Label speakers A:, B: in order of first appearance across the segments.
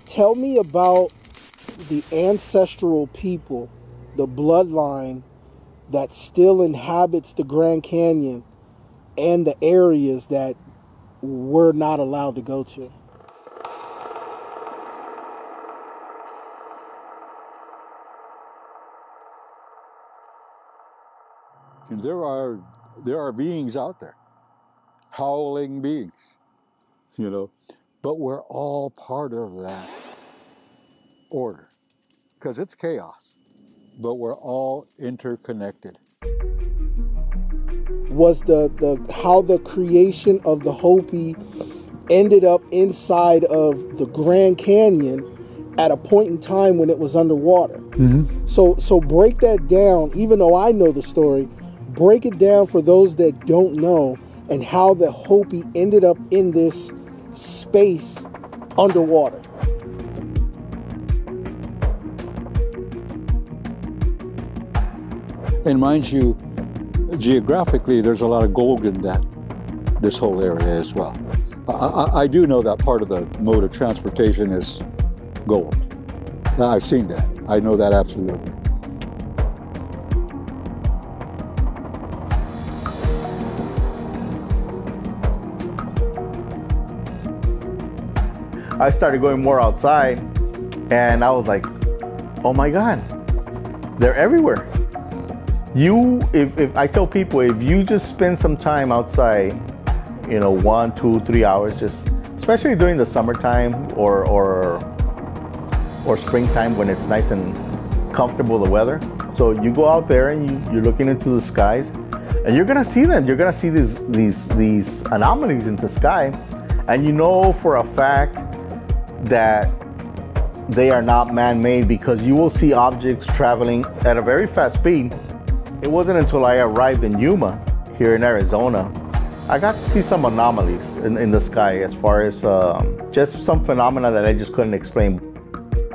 A: Tell me about the ancestral people, the bloodline that still inhabits the Grand Canyon and the areas that we're not allowed to go to.
B: There are beings out there, howling beings, but we're all part of that order because it's chaos, but we're all interconnected.
A: Was how the creation of the Hopi ended up inside of the Grand Canyon at a point in time when it was underwater.
B: Mm-hmm.
A: So break that down, even though I know the story, break it down for those that don't know, and how the Hopi ended up in this space underwater.
B: And mind you, geographically, there's a lot of gold in this whole area as well. I do know that part of the mode of transportation is gold. I've seen that. I know that absolutely.
C: I started going more outside, and I was like, oh my God, they're everywhere. If I tell people, if you just spend some time outside, 1, 2, 3 hours, just especially during the summertime or springtime when it's nice and comfortable, the weather. So you go out there and you're looking into the skies, and you're gonna see them. You're gonna see these anomalies in the sky, and you know for a fact that they are not man-made because you will see objects traveling at a very fast speed. It wasn't until I arrived in Yuma, here in Arizona, I got to see some anomalies in the sky as far as just some phenomena that I just couldn't explain.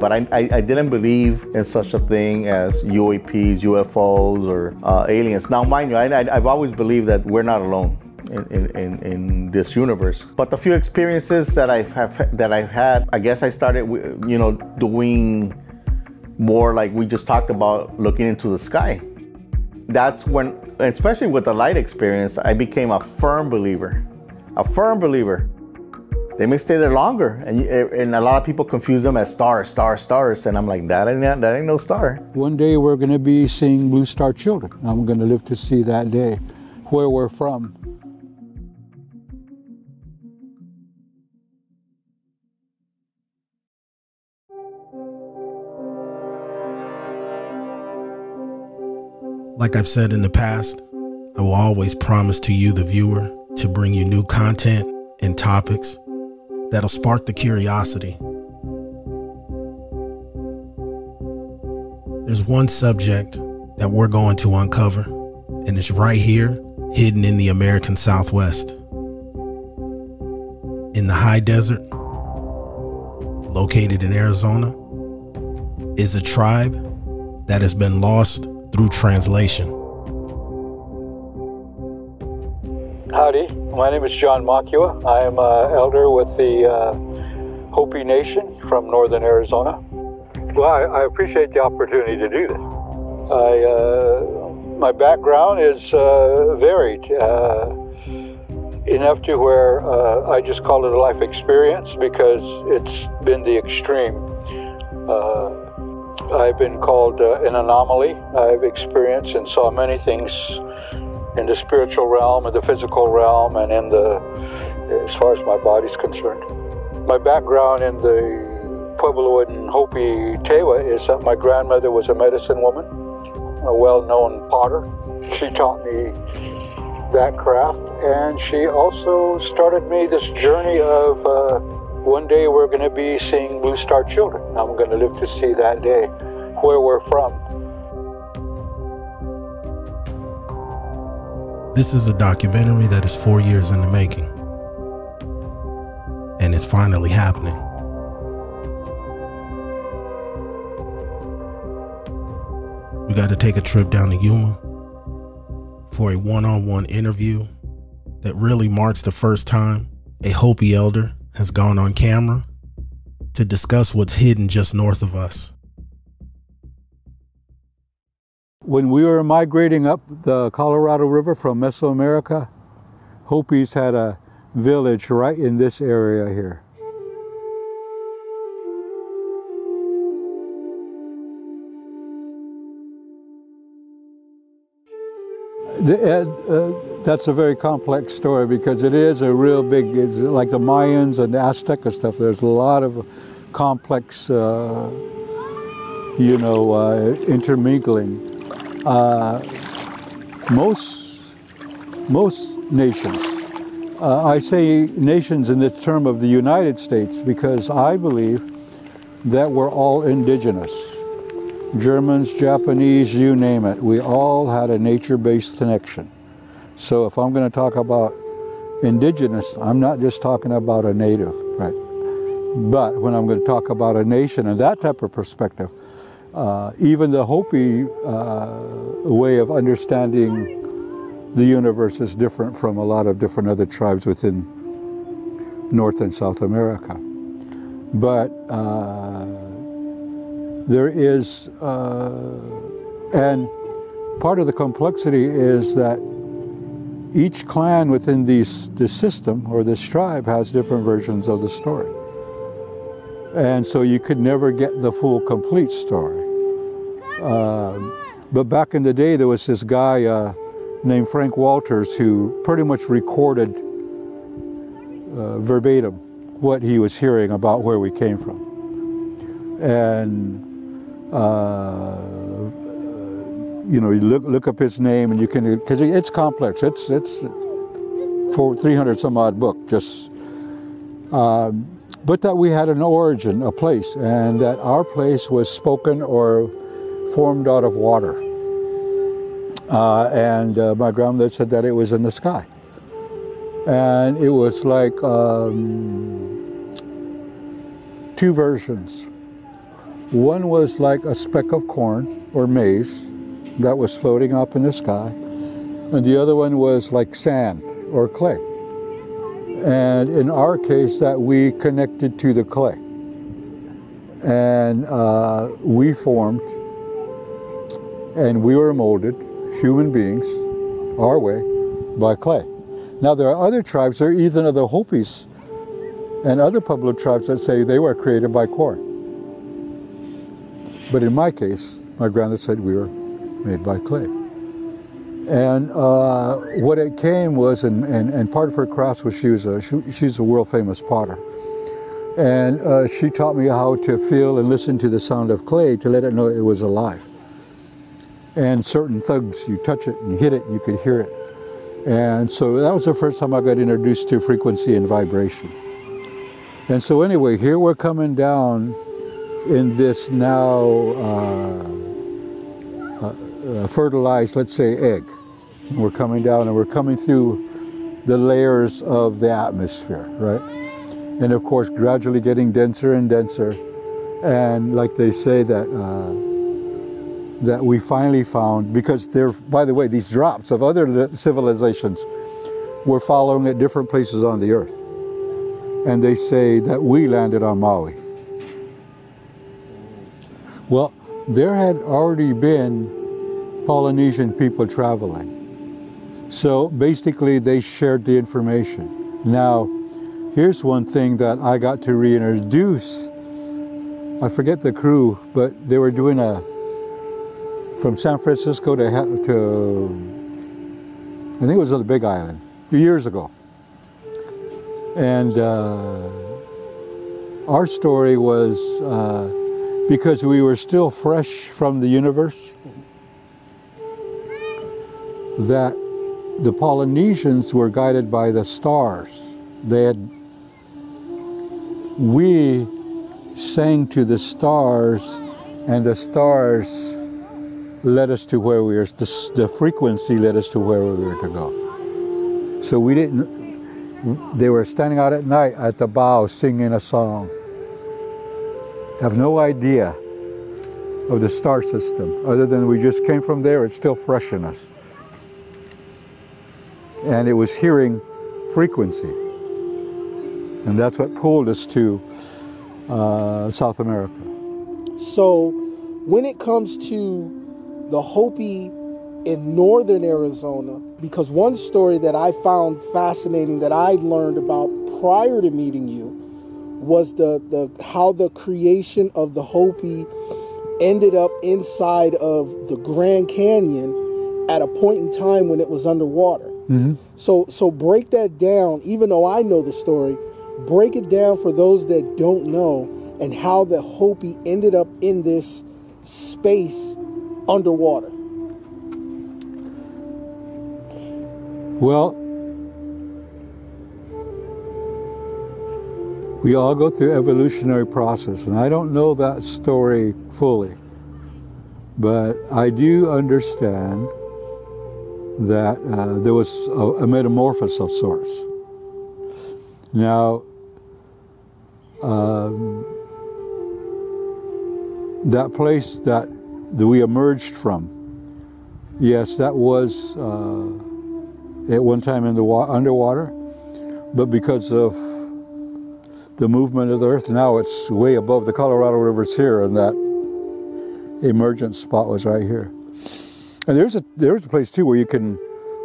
C: But I didn't believe in such a thing as UAPs, UFOs, or aliens. Now, mind you, I've always believed that we're not alone in this universe. But the few experiences that I've had, I guess I started, doing more like we just talked about, looking into the sky. That's when, especially with the light experience, I became a firm believer. A firm believer. They may stay there longer, and a lot of people confuse them as stars, and I'm like, that ain't no star.
B: One day we're going to be seeing blue star children. I'm going to live to see that day, where we're from.
D: Like I've said in the past, I will always promise to you, the viewer, to bring you new content and topics that'll spark the curiosity. There's one subject that we're going to uncover, and it's right here, hidden in the American Southwest. In the high desert, located in Arizona, is a tribe that has been lost through translation.
B: Howdy, my name is John Mahkewa. I am an elder with the Hopi Nation from northern Arizona. Well, I appreciate the opportunity to do this. My background is varied, enough to where I just call it a life experience because it's been the extreme. I've been called an anomaly. I've experienced and saw many things in the spiritual realm, in the physical realm, and as far as my body's concerned. My background in the Pueblo and Hopi Tewa is that my grandmother was a medicine woman, a well-known potter. She taught me that craft, and she also started me this journey of one day we're going to be seeing blue star children. I'm going to live to see that day, where we're from.
D: This is a documentary that is 4 years in the making, and it's finally happening. We got to take a trip down to Yuma for a one-on-one interview that really marks the first time a Hopi Elder has gone on camera to discuss what's hidden just north of us.
E: When we were migrating up the Colorado River from Mesoamerica, Hopis had a village right in this area here. That's a very complex story because it is a real big, it's like the Mayans and the Aztec and stuff. There's a lot of complex, intermingling. Most nations, I say nations in the term of the United States because I believe that we're all indigenous. Germans, Japanese, you name it. We all had a nature-based connection. So if I'm going to talk about indigenous, I'm not just talking about a native, right? But when I'm going to talk about a nation and that type of perspective, even the Hopi way of understanding the universe is different from a lot of different other tribes within North and South America. But there is, and part of the complexity is that each clan within this system or this tribe has different versions of the story. And so you could never get the full, complete story. But back in the day, there was this guy named Frank Walters who pretty much recorded verbatim what he was hearing about where we came from. And you look up his name and you can, because it's complex. It's for 300 some odd book, just, but that we had an origin, a place, and that our place was spoken or formed out of water. And my grandmother said that it was in the sky. And it was like two versions. One was like a speck of corn or maize that was floating up in the sky, and the other one was like sand or clay. And in our case, that we connected to the clay. And we formed, and we were molded, human beings, our way, by clay. Now there are other tribes, there are even other Hopis and other Pueblo tribes that say they were created by corn. But in my case, my grandmother said we were made by clay. And what it came was, and part of her craft was she's a world famous potter. And she taught me how to feel and listen to the sound of clay to let it know it was alive. And certain thugs, you touch it and hit it, you could hear it. And so that was the first time I got introduced to frequency and vibration. And so anyway, here we're coming down in this now fertilized, let's say, egg. We're coming down and we're coming through the layers of the atmosphere, right? And of course, gradually getting denser and denser. And like they say that that we finally found, because there, by the way, these drops of other civilizations were following at different places on the earth. And they say that we landed on Maui. Well, there had already been Polynesian people traveling. So basically they shared the information. Now, here's one thing that I got to reintroduce. I forget the crew, but they were doing from San Francisco to I think it was on the Big Island, a few years ago. And our story was, because we were still fresh from the universe, that the Polynesians were guided by the stars. We sang to the stars, and the stars led us to where we were, the frequency led us to where we were to go. So we didn't, they were standing out at night at the bow singing a song. Have no idea of the star system, other than we just came from there, it's still fresh in us. And it was hearing frequency. And that's what pulled us to South America.
A: So when it comes to the Hopi in northern Arizona, because one story that I found fascinating that I learned about prior to meeting you was the how the creation of the Hopi ended up inside of the Grand Canyon at a point in time when it was underwater.
E: Mm-hmm.
A: So break that down, even though I know the story, break it down for those that don't know, and how the Hopi ended up in this space underwater.
E: Well, we all go through evolutionary process, and I don't know that story fully, but I do understand that there was a metamorphosis of sorts. Now, that place that we emerged from, yes, that was at one time in the underwater, but because of the movement of the earth, now it's way above the Colorado River's here, and that emergent spot was right here. And there's a place too where you can,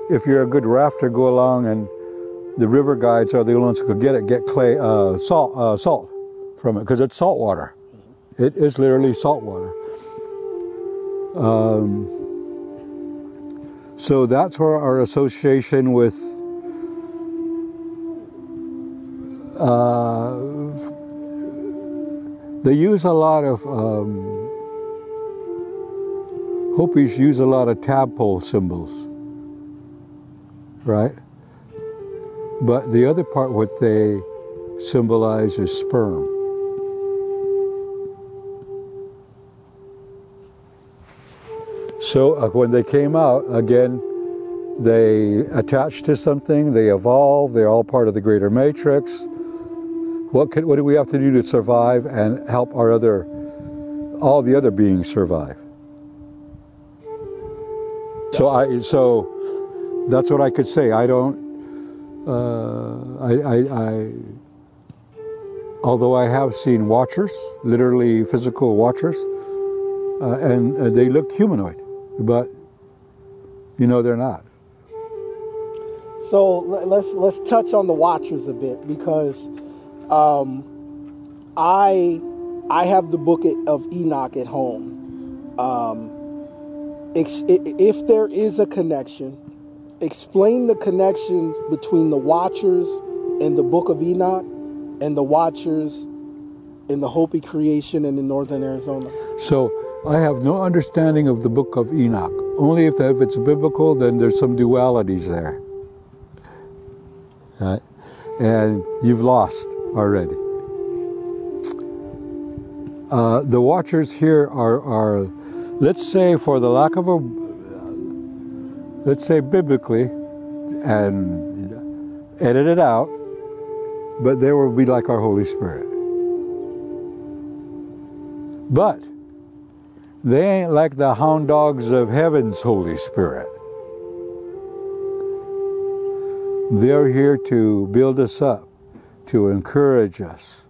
E: if you're a good rafter, go along, and the river guides are the only ones who could get clay, salt from it, because it's salt water. It is literally salt water. So that's where our association with they use a lot of Hopis use a lot of tadpole symbols, right? But the other part, what they symbolize is sperm. So when they came out, again, they attached to something, they evolved, they're all part of the greater matrix. What do we have to do to survive and help all the other beings survive? So that's what I could say. I don't, although I have seen watchers, literally physical watchers, and they look humanoid, but they're not.
A: So let's touch on the watchers a bit, because I have the book of Enoch at home. If there is a connection, explain the connection between the watchers in the book of Enoch and the watchers in the Hopi creation and in northern Arizona.
E: So I have no understanding of the book of Enoch. Only if it's biblical, then there's some dualities there. Right? And you've lost already. The watchers here are, let's say, for the lack of let's say biblically, and edit it out, but they will be like our Holy Spirit. But they ain't like the hound dogs of heaven's Holy Spirit. They're here to build us up, to encourage us,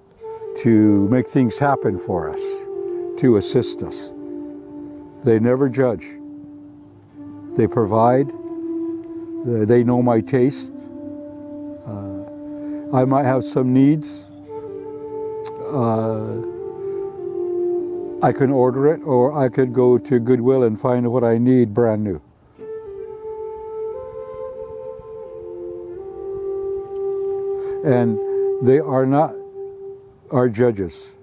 E: to make things happen for us, to assist us. They never judge. They provide. They know my taste. I might have some needs. I can order it, or I could go to Goodwill and find what I need brand new. And they are not our judges.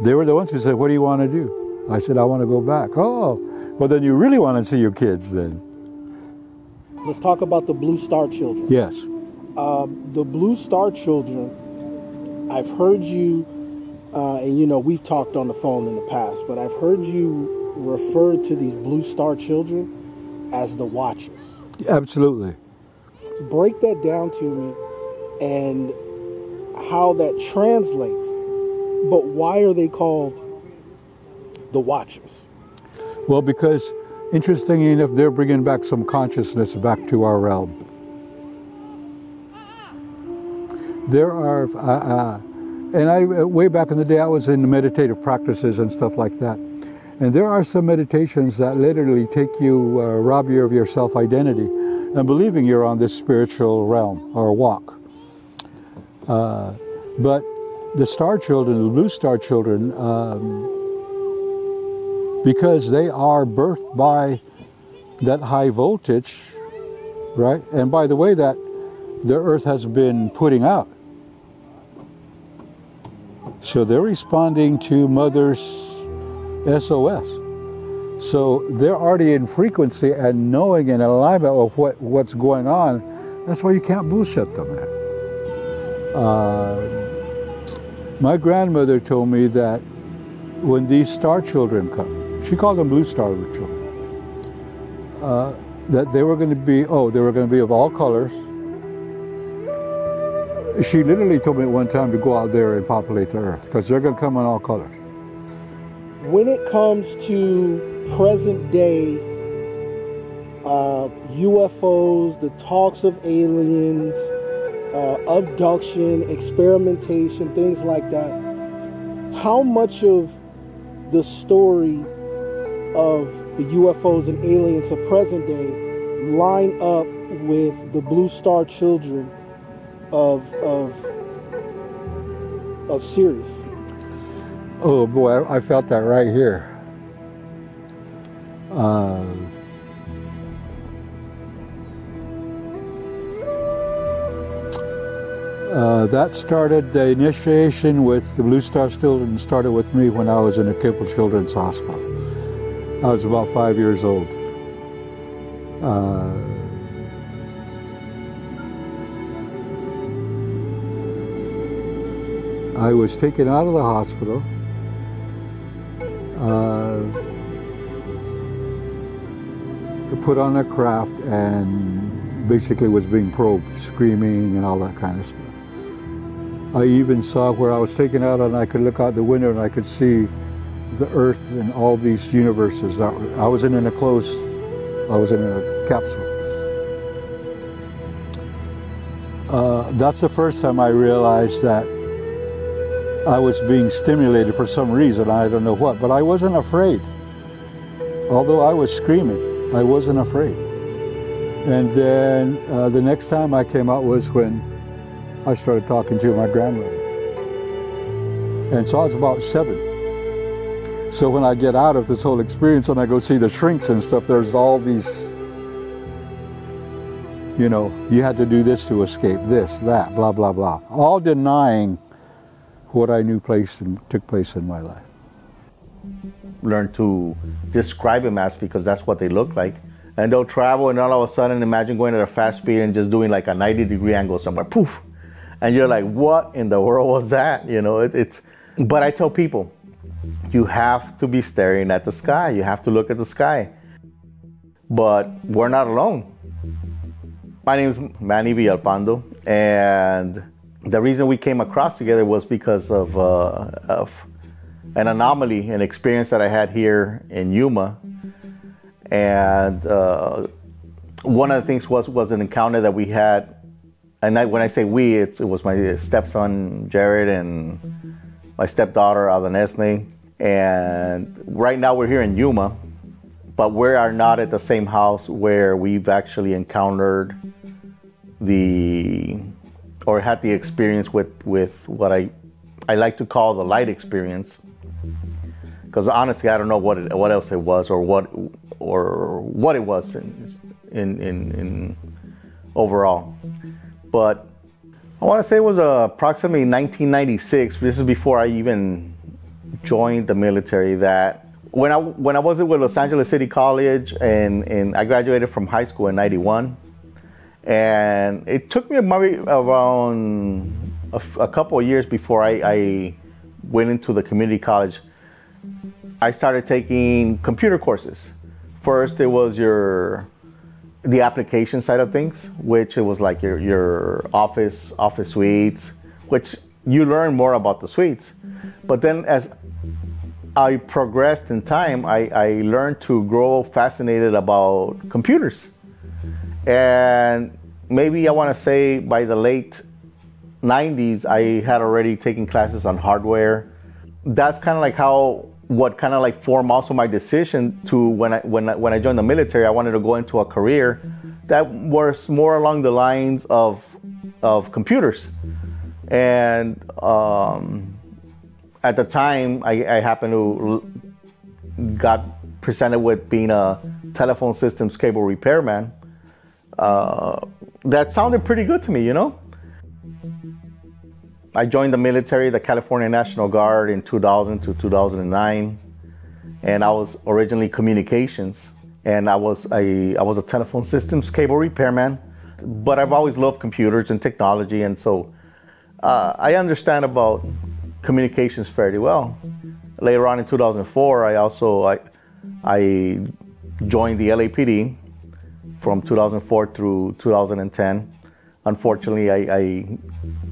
E: They were the ones who said, "What do you want to do?" I said, "I want to go back." "Oh, well then you really want to see your kids then."
A: Let's talk about the Blue Star Children.
E: Yes.
A: The Blue Star Children, I've heard you, and we've talked on the phone in the past, but I've heard you refer to these Blue Star Children as the Watchers.
E: Absolutely.
A: Break that down to me and how that translates. But why are they called the Watchers?
E: Well, because interestingly enough, they're bringing back some consciousness back to our realm. there are, and way back in the day, I was in meditative practices and stuff like that. And there are some meditations that literally take you, rob you of your self-identity and believing you're on this spiritual realm or walk. But the star children, the blue star children, because they are birthed by that high voltage, right? And by the way, that the earth has been putting out. So they're responding to Mother's SOS. So they're already in frequency and knowing and alignment of what's going on. That's why you can't bullshit them, man. My grandmother told me that when these star children come, she called them blue star children, that they were going to be, they were going to be of all colors. She literally told me at one time to go out there and populate the earth because they're going to come in all colors.
A: When it comes to present day UFOs, the talks of aliens, abduction, experimentation, things like that, how much of the story of the UFOs and aliens of present day line up with the blue star children of Sirius?
E: Oh boy, I felt that right here. That started, the initiation with the Blue Star children started with me when I was in a crippled children's hospital. I was about 5 years old. I was taken out of the hospital. Put on a craft and basically was being probed, screaming and all that kind of stuff. I even saw where I was taken out and I could look out the window and I could see the earth and all these universes. I was in a capsule. That's the first time I realized that I was being stimulated for some reason, I don't know what, but I wasn't afraid. Although I was screaming, I wasn't afraid. And then the next time I came out was when I started talking to my grandmother. And so I was about 7. So when I get out of this whole experience and I go see the shrinks and stuff, there's all these, you know, you had to do this to escape, this, that, blah, blah, blah. All denying what I knew took place in my life.
C: Learn to describe them as, because that's what they look like. And they'll travel and all of a sudden imagine going at a fast speed and just doing like a 90-degree angle somewhere, poof. And you're like, what in the world was that? You know, but I tell people, you have to be staring at the sky. You have to look at the sky. But we're not alone. My name is Manny Villalpando, and the reason we came across together was because of an anomaly, an experience that I had here in Yuma. And one of the things was an encounter that we had, and when I say we, it was my stepson Jared and my stepdaughter Aldanesne. And right now we're here in Yuma, but we are not at the same house where we've actually encountered or had the experience with what I like to call the light experience. Because honestly, I don't know what else it was or what it was in overall. But I want to say it was approximately 1996. This is before I even joined the military. That when I was with Los Angeles City College and I graduated from high school in '91, and it took me maybe around a couple of years before I went into the community college. I started taking computer courses. First, it was the application side of things, which it was like your office suites, which you learn more about the suites. But then as I progressed in time, I learned to grow fascinated about computers. And maybe I want to say by the late 90s, I had already taken classes on hardware. That's kind of like what kind of like formed also my decision to when I joined the military. I wanted to go into a career that was more along the lines of computers. And at the time, I happened to got presented with being a telephone systems cable repairman. That sounded pretty good to me, you know. I joined the military, the California National Guard, in 2000 to 2009, and I was originally communications, and I was a telephone systems cable repairman. But I've always loved computers and technology, and so I understand about communications fairly well. Later on in 2004, I joined the LAPD from 2004 through 2010. Unfortunately, I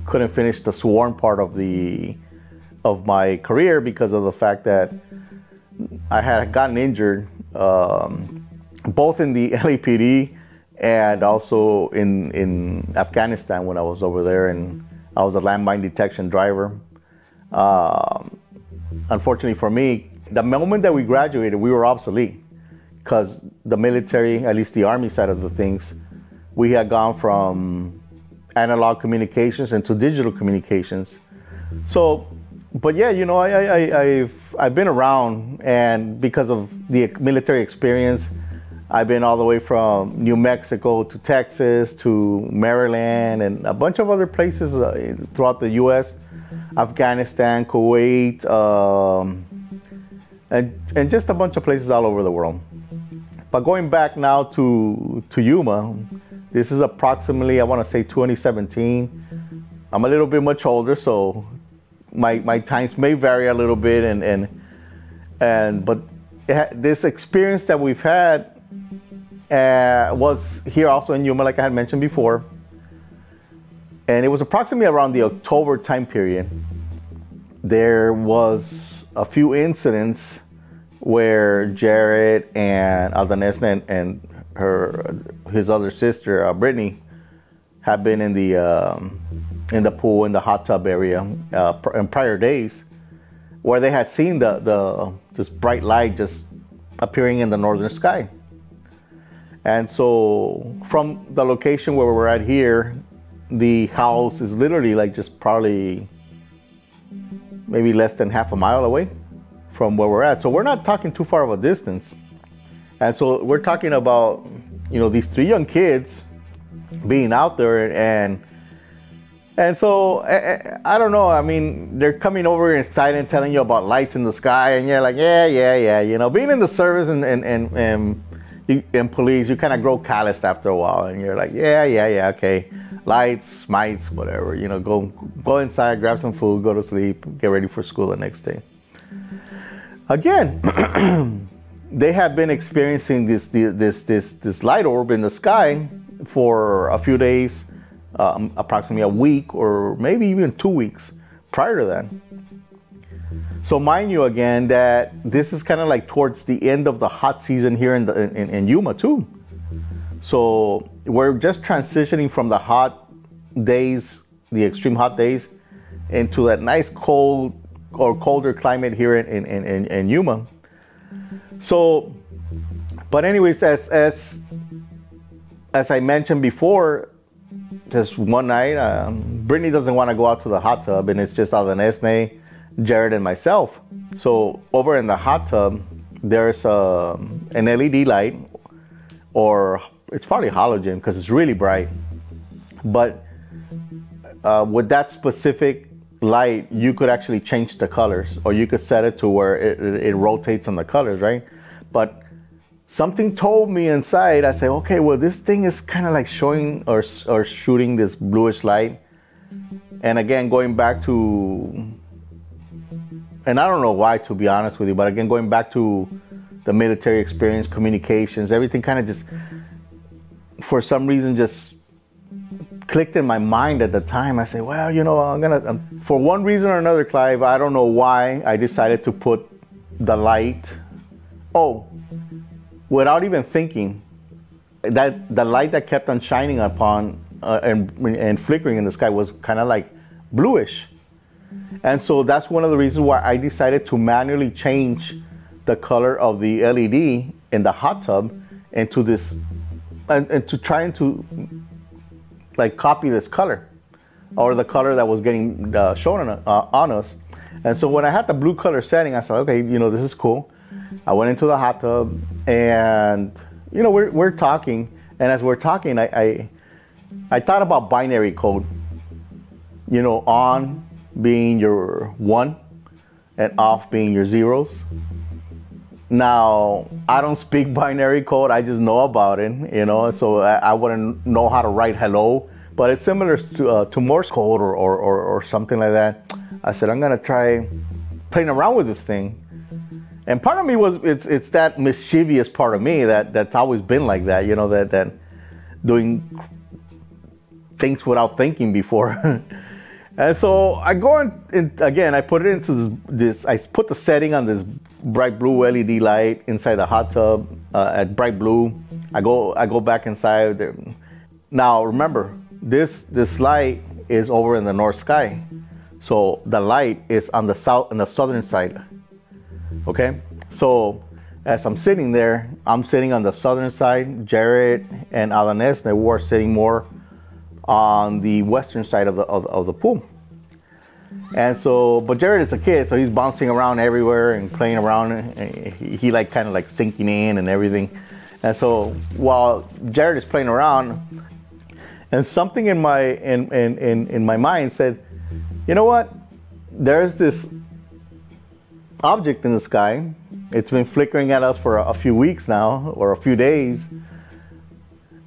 C: couldn't finish the sworn part of my career because of the fact that I had gotten injured both in the LAPD and also in Afghanistan when I was over there, and I was a landmine detection driver. Unfortunately for me, the moment that we graduated, we were obsolete because the military, at least the Army side of the things, we had gone from analog communications into digital communications. So, but yeah, you know, I've been around, and because of the military experience, I've been all the way from New Mexico to Texas to Maryland and a bunch of other places throughout the U.S., Afghanistan, Kuwait, and just a bunch of places all over the world. But going back now to Yuma, this is approximately, I want to say 2017. I'm a little bit much older, so my times may vary a little bit, but this experience that we've had was here also in Yuma, like I had mentioned before, and it was approximately around the October time period. There was a few incidents where Jared and Aldanesna and his other sister Brittany had been in the pool in the hot tub area in prior days, where they had seen this bright light just appearing in the northern sky. And so from the location where we're at here, the house is literally like just probably maybe less than half a mile away from where we're at. So we're not talking too far of a distance. And so we're talking about, you know, these three young kids being out there, and so I don't know. I mean, they're coming over excited and telling you about lights in the sky, and you're like, yeah. You know, being in the service and police, you kind of grow callous after a while, and you're like, yeah, okay, lights, mites, whatever. You know, go inside, grab some food, go to sleep, get ready for school the next day. Again, they have been experiencing this light orb in the sky for a few days, approximately a week or maybe even 2 weeks prior to that. So mind you again that this is kind of like towards the end of the hot season here in Yuma too. So we're just transitioning from the hot days, the extreme hot days, into that nice cold or colder climate here in Yuma. So, but anyways, as I mentioned before, just one night, Brittany doesn't want to go out to the hot tub, and it's just Aldanesne, Jared, and myself. So over in the hot tub, there's an LED light, or it's probably halogen because it's really bright. But with that specific light, you could actually change the colors, or you could set it to where it rotates on the colors, right? But something told me inside, I said, okay, well, this thing is kind of like showing or shooting this bluish light. And again, going back to, and I don't know why, to be honest with you, but again, going back to the military experience, communications, everything kind of just, for some reason, just clicked in my mind at the time. I said, well, you know, for one reason or another, Clive, I don't know why, I decided to put the light, without even thinking, that the light that kept on shining upon and flickering in the sky was kind of like bluish. And so that's one of the reasons why I decided to manually change the color of the LED in the hot tub into this, and to trying to like copy this color, or the color that was getting shown on us. And so when I had the blue color setting, I said, okay, this is cool. I went into the hot tub, and we're talking, and as we're talking, I thought about binary code. On being your 1 and off being your zeros. Now, I don't speak binary code, I just know about it, so I wouldn't know how to write hello, but it's similar to Morse code or something like that. I said, I'm gonna try playing around with this thing. And part of me it's that mischievous part of me that's always been like that, that doing things without thinking before. And so I go in again, I put it into this, I put the setting on this bright blue LED light inside the hot tub at bright blue. I go back inside there. Now remember, this light is over in the north sky. So the light is on the southern side. Okay? So as I'm sitting there, I'm sitting on the southern side. Jared and Alanes, they were sitting more on the western side of the pool. And so, but Jared is a kid, so he's bouncing around everywhere and playing around. And he like kind of like sinking in and everything. And so while Jared is playing around, and something in my mind said, you know what? There's this object in the sky. It's been flickering at us for a few weeks now, or a few days.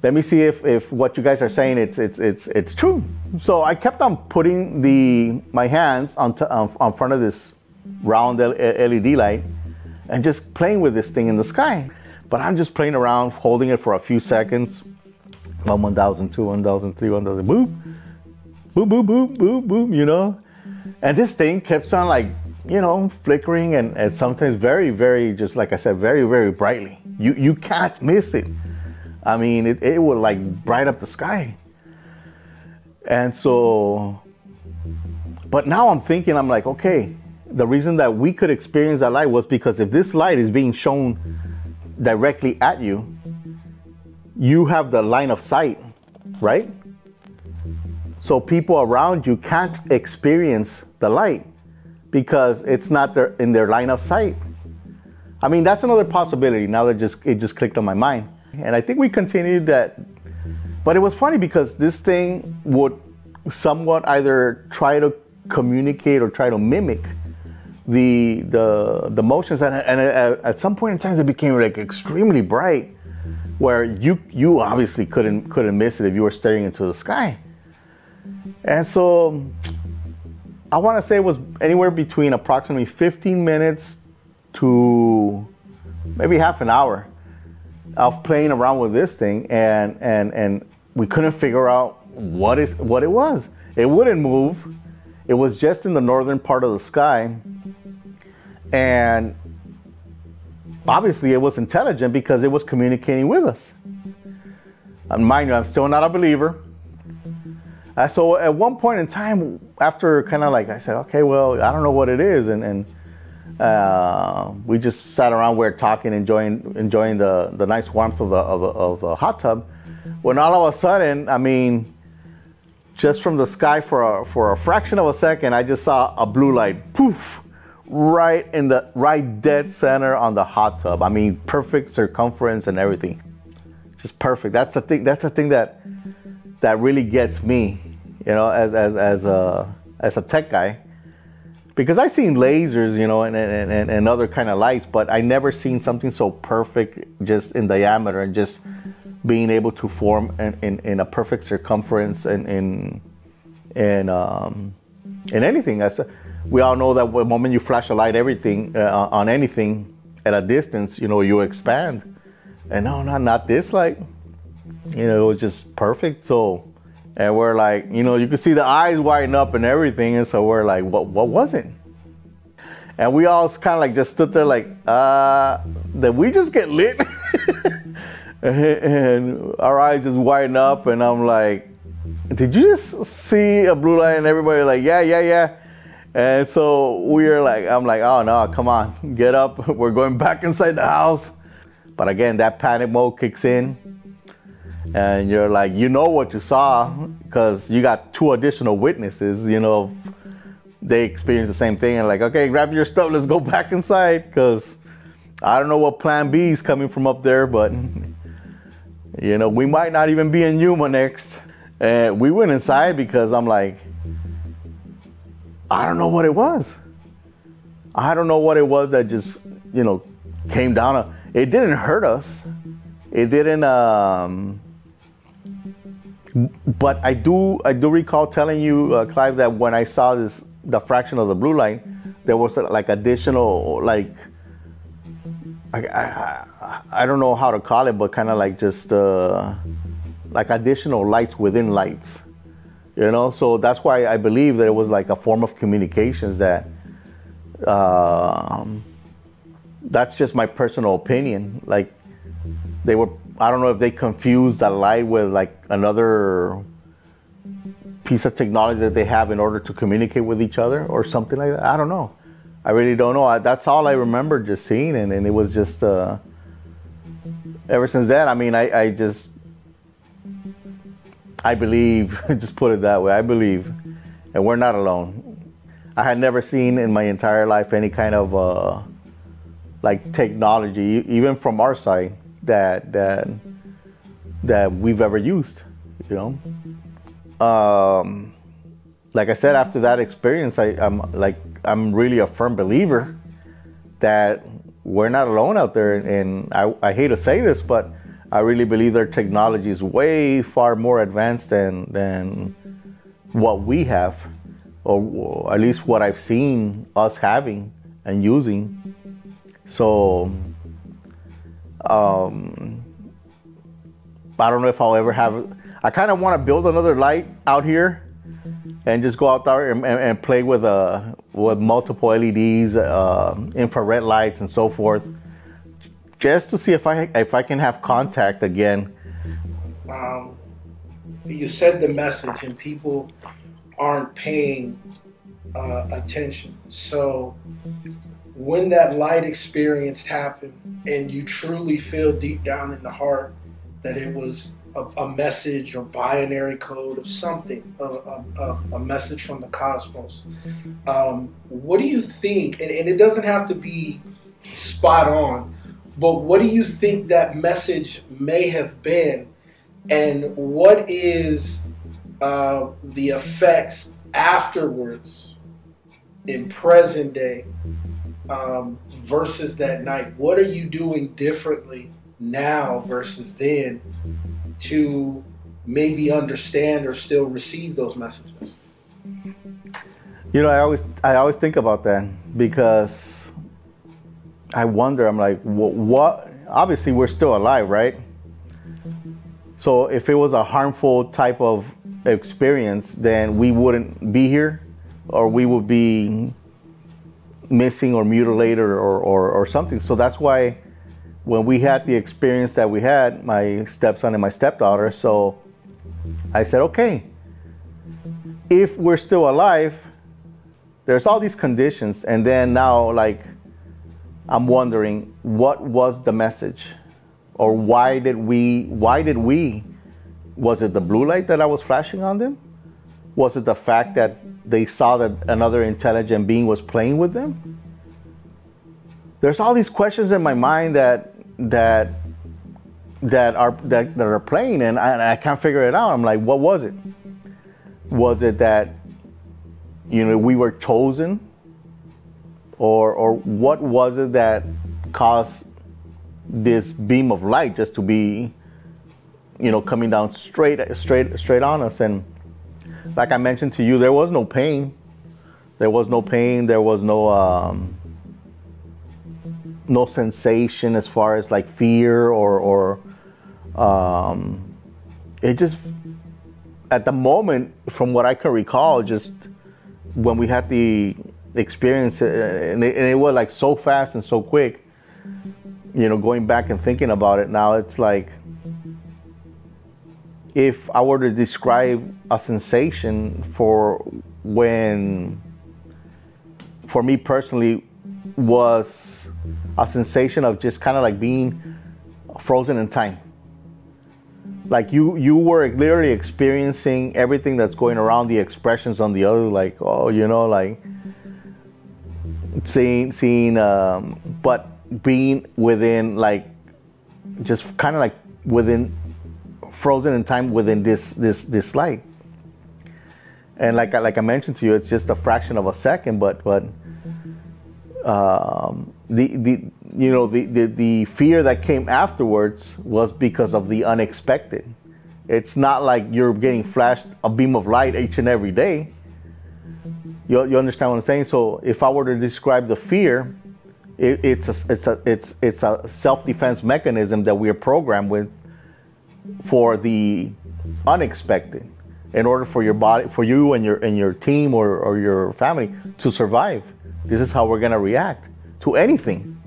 C: Let me see if what you guys are saying it's true. So I kept on putting my hands on front of this round LED light and just playing with this thing in the sky. But I'm just playing around, holding it for a few seconds. 1,000, 2, 1,000, 3, 1,000, boop, boop, boop, boop, boop, boop, And this thing kept on like, flickering and sometimes very, very, just like I said, very, very brightly. You can't miss it. I mean, it would like bright up the sky. And so, but now I'm like, okay, the reason that we could experience that light was because if this light is being shown directly at you, you have the line of sight, right? So people around you can't experience the light because it's not in their line of sight. I mean, that's another possibility now that it just clicked on my mind. And I think we continued that. But it was funny because this thing would somewhat either try to communicate or try to mimic the motions. And at some point in time, it became like extremely bright, where you obviously couldn't miss it if you were staring into the sky. And so I want to say it was anywhere between approximately 15 minutes to maybe half an hour of playing around with this thing, and we couldn't figure out what it was. It wouldn't move. It was just in the northern part of the sky, and obviously it was intelligent because it was communicating with us. And mind you, I'm still not a believer. So at one point in time, after kind of like I said, okay, well, I don't know what it is, and we just sat around, we were talking, enjoying the nice warmth of the hot tub, when all of a sudden, I mean, just from the sky for a fraction of a second, I just saw a blue light, poof, right dead center on the hot tub. I mean, perfect circumference and everything, just perfect. That's the thing that really gets me, as a tech guy. Because I've seen lasers, and other kind of lights, but I never seen something so perfect, just in diameter and just being able to form in a perfect circumference and in anything. We all know that the moment you flash a light, everything on anything at a distance, you expand. And no, not this light. It was just perfect. So. And we're like, you could see the eyes widen up and everything. And so we're like, what was it? And we all kind of like just stood there like, did we just get lit? And our eyes just widen up. And I'm like, did you just see a blue light? And everybody like, yeah. And so I'm like, oh no, come on, get up. We're going back inside the house. But again, that panic mode kicks in. And you're like, you know what you saw, because you got 2 additional witnesses, they experienced the same thing. And like, okay, grab your stuff, let's go back inside, because I don't know what plan B is coming from up there, but we might not even be in Yuma next. And we went inside because I'm like, I don't know what it was. I don't know what it was that just, came down. It didn't hurt us. It didn't, but I do recall telling you, Clive, that when I saw the fraction of the blue light, there was like additional, like, I don't know how to call it, but kind of like just like additional lights within lights, so that's why I believe that it was like a form of communications that that's just my personal opinion. Like I don't know if they confused the light with like another piece of technology that they have in order to communicate with each other or something like that. I don't know. I really don't know. That's all I remember just seeing, and it was just ever since then. I mean, I believe, just put it that way. I believe, and we're not alone. I had never seen in my entire life any kind of like technology, even from our side, that we've ever used. Like I said, after that experience, I'm really a firm believer that we're not alone out there. And I hate to say this, but I really believe their technology is way far more advanced than what we have, or at least what I've seen us having and using. So I don't know if I'll ever have. I kind of want to build another light out here and just go out there and play with multiple LEDs, infrared lights, and so forth, just to see if I can have contact again.
A: You said the message, and people aren't paying attention. So when that light experience happened, and you truly feel deep down in the heart that it was a message or binary code of something, a message from the cosmos. What do you think, and it doesn't have to be spot on, but what do you think that message may have been, and what is the effects afterwards in present day versus that night? What are you doing differently now versus then to maybe understand or still receive those messages?
C: I always think about that, because I wonder, I'm like, what? Obviously we're still alive, right? So if it was a harmful type of experience, then we wouldn't be here, or we would be missing or mutilated or something. So that's why when we had the experience that we had, my stepson and my stepdaughter, so I said, okay, if we're still alive, there's all these conditions, and then now, like, I'm wondering, what was the message? Or why did we, was it the blue light that I was flashing on them? Was it the fact that they saw that another intelligent being was playing with them? There's all these questions in my mind that are playing, and I can't figure it out. I'm like, what was it? Was it that, we were chosen? Or what was it that caused this beam of light just to be, coming down straight on us? And like I mentioned to you, there was no pain. There was no pain. There was no sensation as far as like fear or it just, at the moment, from what I can recall, just when we had the experience, and it was like so fast and so quick, going back and thinking about it now, it's like if I were to describe a sensation for me personally, was a sensation of just kind of like being frozen in time. Like you were literally experiencing everything that's going around, the expressions on the other, like, oh, you know, like seeing, but being within, like, just kind of like within, frozen in time within this light. And like I mentioned to you, it's just a fraction of a second, but the fear that came afterwards was because of the unexpected. It's not like you're getting flashed a beam of light each and every day. You understand what I'm saying? So if I were to describe the fear, it's a self-defense mechanism that we are programmed with for the unexpected, in order for your body, for you and your team or your family to survive. This is how we're going to react to anything.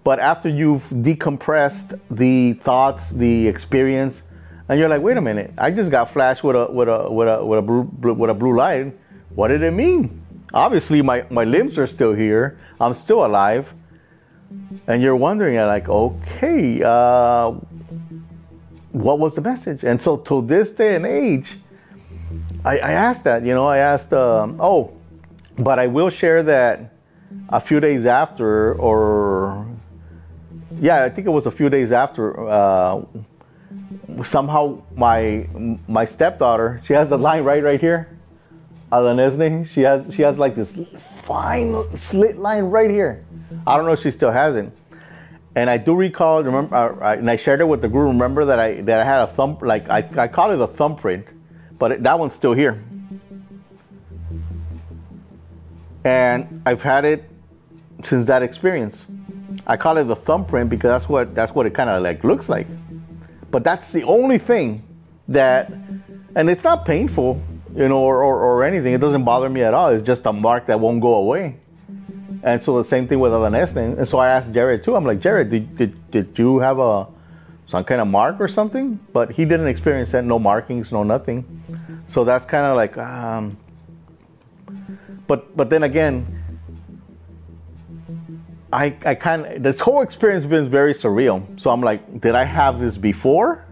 C: But after you've decompressed the thoughts, the experience, and you're like, wait a minute, I just got flashed with a blue light. What did it mean? Obviously, my limbs are still here. I'm still alive. And you're wondering, like, okay, what was the message? And so to this day and age, I asked that, but I will share that a few days after, I think it was a few days after, somehow my stepdaughter, she has a line right here, Alanesne, she has like this fine slit line right here. I don't know if she still has it. And I do recall, and I shared it with the group. Remember that I had a thumb, like I call it a thumbprint, but that one's still here. And I've had it since that experience. I call it the thumbprint because that's what it kind of like looks like. But that's the only thing that, and it's not painful, or anything. It doesn't bother me at all. It's just a mark that won't go away. And so the same thing with Alanesne. And so I asked Jared too. I'm like, Jared, did you have some kind of mark or something? But he didn't experience that. No markings, no nothing. So that's kind of like, but then again, I kind of, this whole experience has been very surreal. So I'm like, did I have this before?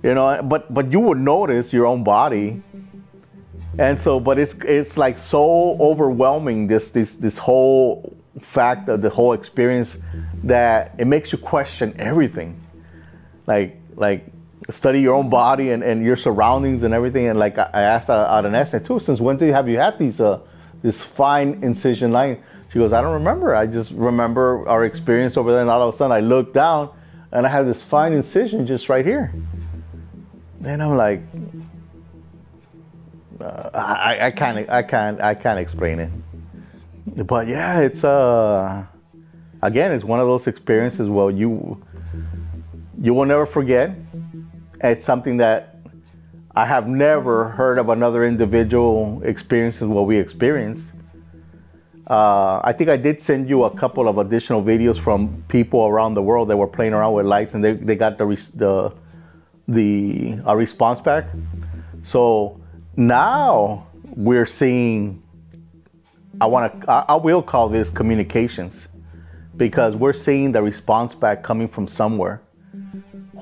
C: But you would notice your own body. And so, but it's like so overwhelming, this whole fact of the whole experience, that it makes you question everything. Like study your own body and your surroundings and everything. And like I asked Alanesne too, since when have you had this fine incision line? She goes, I don't remember. I just remember our experience over there, and all of a sudden I look down and I have this fine incision just right here. And I'm like, I can't explain it. But yeah, it's again, it's one of those experiences where you will never forget. It's something that I have never heard of another individual experiencing what we experienced. I think I did send you a couple of additional videos from people around the world that were playing around with lights, and they got a response back. So now we're seeing, I will call this communications, because we're seeing the response back coming from somewhere.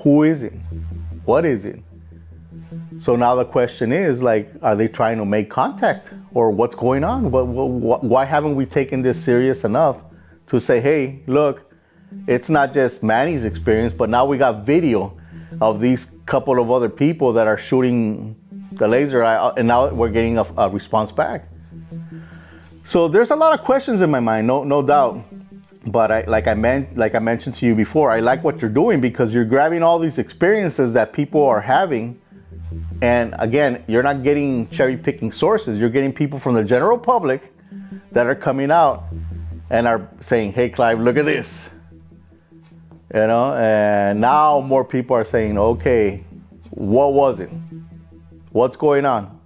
C: Who is it? What is it? So now the question is, like, are they trying to make contact, or what's going on? Why haven't we taken this serious enough to say, hey, look, it's not just Manny's experience, but now we got video of these couple of other people that are shooting the laser, and now we're getting a response back. So there's a lot of questions in my mind, no doubt. But like I mentioned to you before, I like what you're doing, because you're grabbing all these experiences that people are having. And again, you're not getting cherry picking sources. You're getting people from the general public that are coming out and are saying, hey, Clive, look at this. And now more people are saying, okay, what was it? What's going on?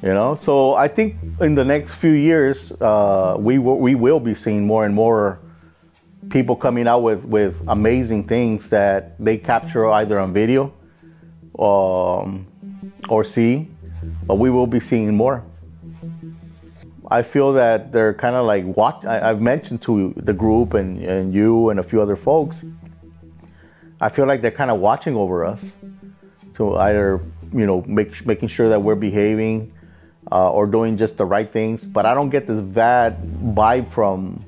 C: So I think in the next few years, we will be seeing more and more people coming out with amazing things that they capture either on video or see, but we will be seeing more. I feel that they're kind of like I've mentioned to the group and you and a few other folks. I feel like they're kind of watching over us to either, making sure that we're behaving or doing just the right things. But I don't get this bad vibe from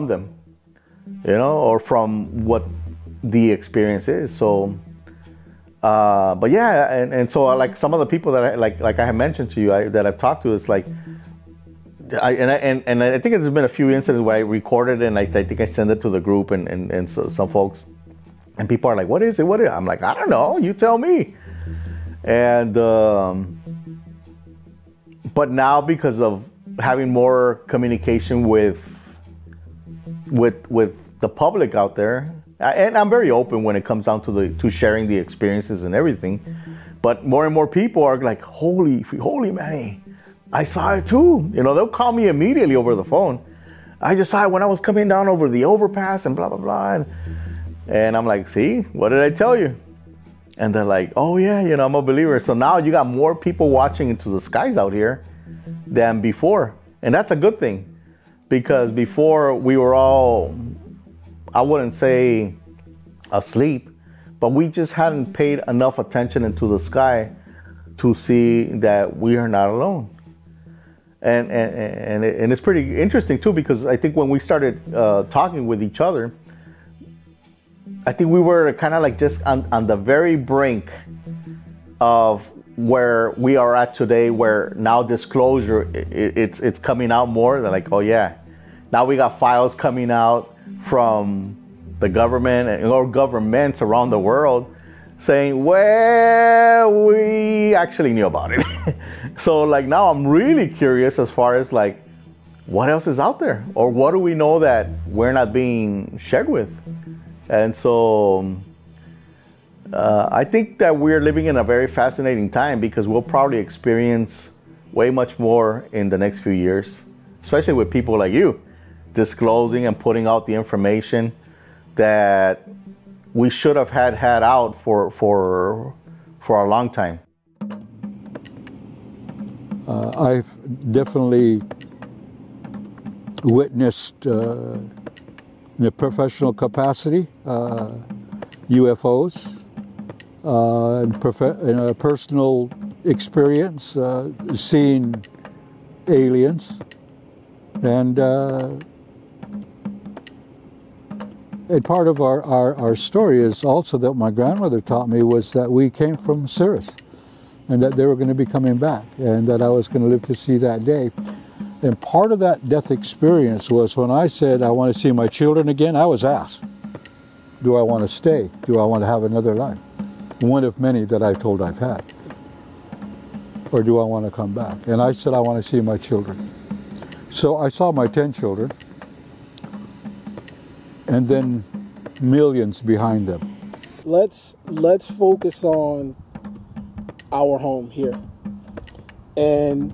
C: them, or from what the experience is. So, but yeah, and so like some of the people that like I have mentioned to you that I've talked to, is like, I think there's been a few incidents where I recorded it and I think I sent it to the group and so some folks, and people are like, what is it? I'm like, I don't know, you tell me. And but now, because of having more communication with the public out there, and I'm very open when it comes down to sharing the experiences and everything, but more and more people are like, holy Manny, I saw it too. They'll call me immediately over the phone. I just saw it when I was coming down over the overpass and blah blah blah, and I'm like, see, what did I tell you? And they're like, oh yeah, I'm a believer. So now you got more people watching into the skies out here than before, and that's a good thing, because before we were all, I wouldn't say asleep, but we just hadn't paid enough attention into the sky to see that we are not alone. And it's pretty interesting too, because I think when we started talking with each other, I think we were kind of like just on the very brink of where we are at today, where now disclosure, it's coming out more. They're like, oh yeah, now we got files coming out from the government or governments around the world saying, well, we actually knew about it. So like now I'm really curious as far as like, what else is out there, or what do we know that we're not being shared with? And so I think that we're living in a very fascinating time, because we'll probably experience way much more in the next few years, especially with people like you disclosing and putting out the information that we should have had out for a long time.
E: I've definitely witnessed in a professional capacity UFOs, in a personal experience seeing aliens, and part of our story is also that my grandmother taught me was that we came from Sirius, and that they were going to be coming back, and that I was going to live to see that day. And part of that death experience was when I said I want to see my children again, I was asked, do I want to stay? Do I want to have another life? One of many that I told I've had. Or do I want to come back? And I said I want to see my children. So I saw my 10 children, and then millions behind them.
A: Let's focus on our home here. And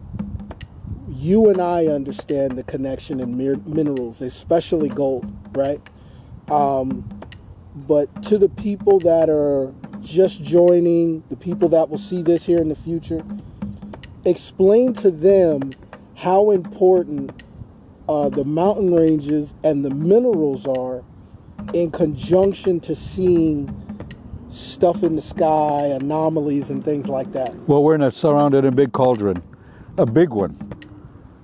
A: you and I understand the connection in minerals, especially gold, right? But to the people that are just joining, the people that will see this here in the future, explain to them how important the mountain ranges and the minerals are in conjunction to seeing stuff in the sky, anomalies and things like that.
E: Well, we're surrounded in a big cauldron, a big one.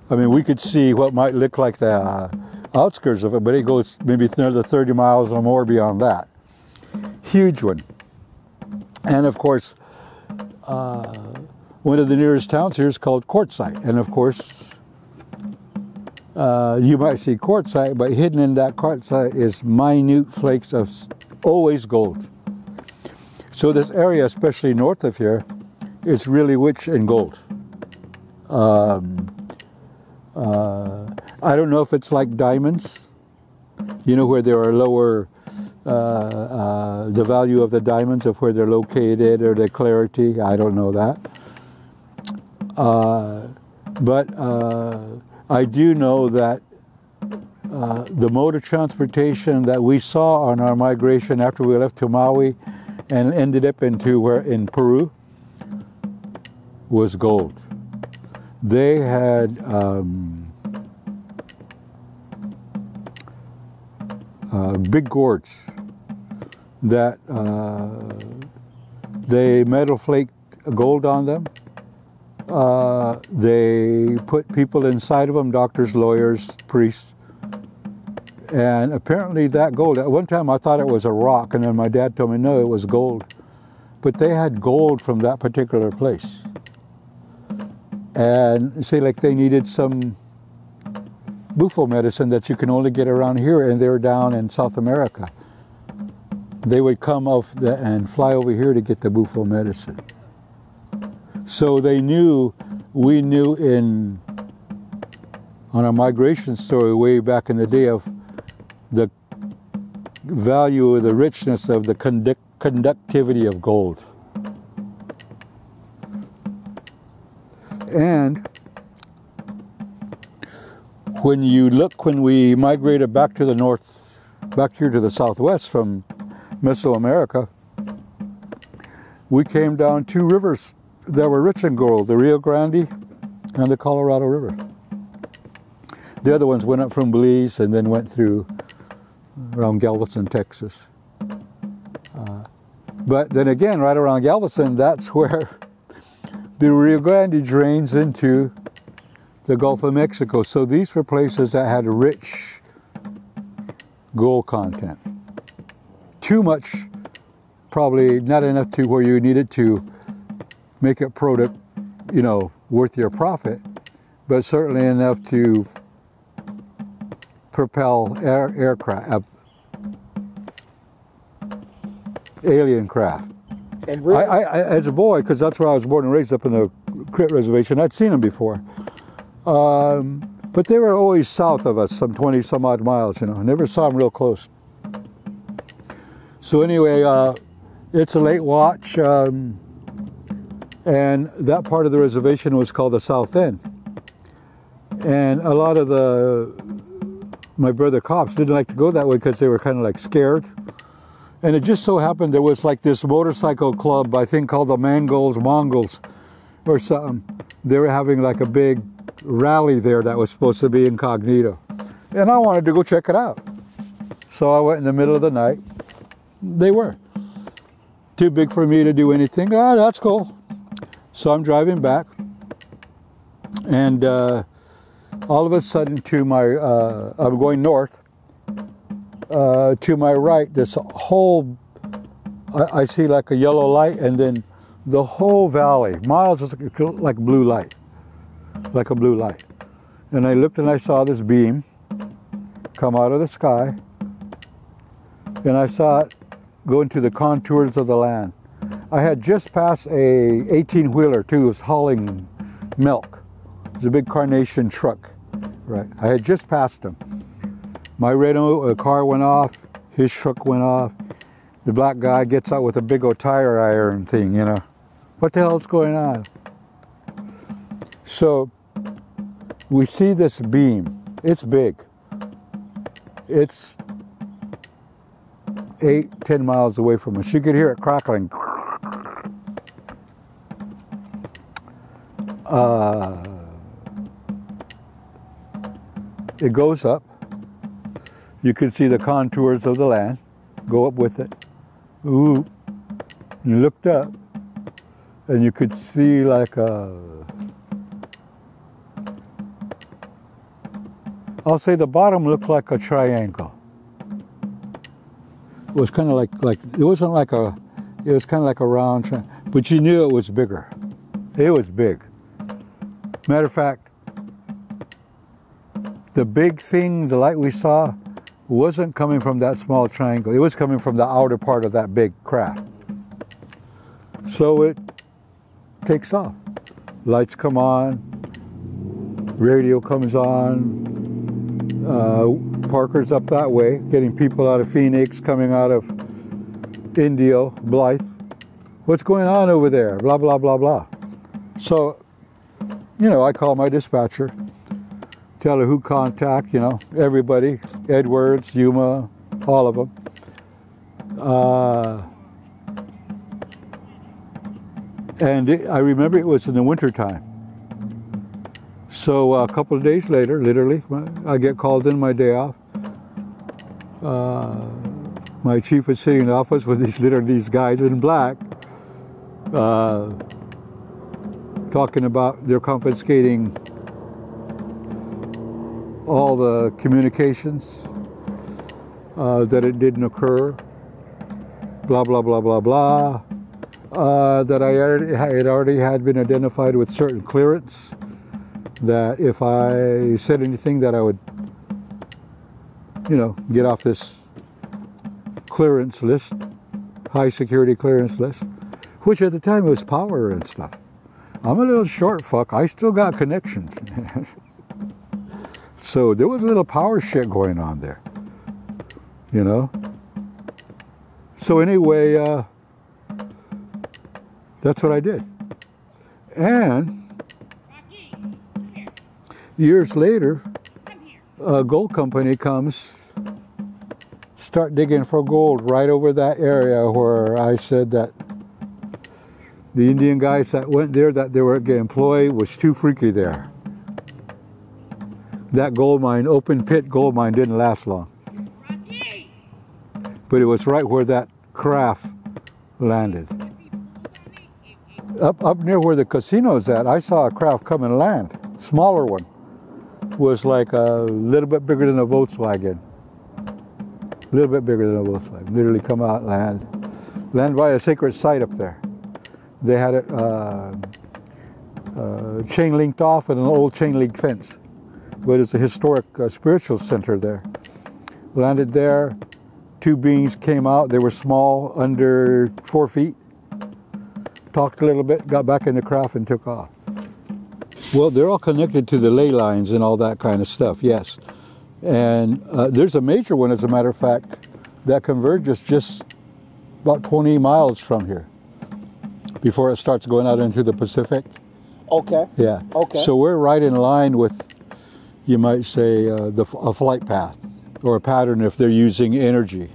E: I mean, we could see what might look like the outskirts of it, but it goes maybe another 30 miles or more beyond that. Huge one. And of course, one of the nearest towns here is called Quartzsite. And of course, you might see quartzite, but hidden in that quartzite is minute flakes of always gold. So this area, especially north of here, is really rich in gold. I don't know if it's like diamonds, where there are lower, the value of the diamonds of where they're located or the clarity. I don't know that. But I do know that the mode of transportation that we saw on our migration after we left to Maui and ended up into where in Peru was gold. They had big gourds that they metal flaked gold on them. They put people inside of them, doctors, lawyers, priests. And apparently that gold, at one time I thought it was a rock, and then my dad told me no, it was gold. But they had gold from that particular place. And say like they needed some buffo medicine that you can only get around here, and they're down in South America. They would come and fly over here to get the buffo medicine. So they knew, we knew on our migration story way back in the day of the value of the richness of the conductivity of gold. And when we migrated back to the north, back here to the southwest from Mesoamerica, we came down two rivers that were rich in gold, the Rio Grande and the Colorado River. The other ones went up from Belize and then went through around Galveston, Texas. But then again, right around Galveston, that's where the Rio Grande drains into the Gulf of Mexico. So these were places that had rich gold content. Too much, probably not enough to where you needed to make it product, worth your profit, but certainly enough to propel aircraft, alien craft.
A: And really,
E: I, as a boy, because that's where I was born and raised up in the Crit Reservation, I'd seen them before. But they were always south of us, some 20 some odd miles, I never saw them real close. So anyway, it's a late watch, and that part of the reservation was called the South End. And a lot of my brother cops didn't like to go that way because they were kind of like scared. And it just so happened there was like this motorcycle club, I think called the Mongols or something. They were having like a big rally there that was supposed to be incognito. And I wanted to go check it out. So I went in the middle of the night. They were too big for me to do anything. That's cool. So I'm driving back, and all of a sudden I'm going north, to my right, this whole, I see like a yellow light, and then the whole valley, miles like blue light, like a blue light. And I looked and I saw this beam come out of the sky, and I saw it go into the contours of the land. I had just passed a 18-wheeler too. It was hauling milk. It was a big carnation truck, right? I had just passed him. My Renault car went off. His truck went off. The black guy gets out with a big old tire iron thing, What the hell's going on? So we see this beam. It's big. It's 8-10 miles away from us. You could hear it crackling. It goes up. You can see the contours of the land. Go up with it. Ooh. You looked up, and you could see like I'll say the bottom looked like a triangle. It was kind of like it wasn't like it was kind of like a round triangle, but you knew it was bigger. It was big. Matter of fact, the big thing, the light we saw, wasn't coming from that small triangle. It was coming from the outer part of that big craft. So it takes off. Lights come on, radio comes on, Parker's up that way, getting people out of Phoenix, coming out of Indio, Blythe. What's going on over there? Blah, blah, blah, blah. So, I call my dispatcher, tell her who contact, everybody, Edwards, Yuma, all of them. And I remember it was in the wintertime. So a couple of days later, literally, I get called in my day off. My chief was sitting in the office with these guys in black, talking about they're confiscating all the communications, that it didn't occur, blah, blah, blah, blah, blah, that it already had been identified with certain clearance, that if I said anything that I would, get off this clearance list, high security clearance list, which at the time was power and stuff. I'm a little short fuck, I still got connections. So there was a little power shit going on there, So anyway, that's what I did. And years later, a gold company comes, start digging for gold right over that area where I said that the Indian guys that went there, that they were getting employed, was too freaky there. That gold mine, open pit gold mine, didn't last long. But it was right where that craft landed. Up near where the casino's at, I saw a craft come and land. Smaller one. Was like a little bit bigger than a Volkswagen. A little bit bigger than a Volkswagen. Literally come out and land by a sacred site up there. They had it chain linked off with an old chain link fence. But it's a historic spiritual center there. Landed there, two beings came out. They were small, under 4 feet. Talked a little bit, got back in the craft and took off. Well, they're all connected to the ley lines and all that kind of stuff, yes. And there's a major one, as a matter of fact, that converges just about 20 miles from here before it starts going out into the Pacific.
A: Okay.
E: Yeah.
A: Okay.
E: So we're right in line with, you might say, a flight path or a pattern if they're using energy.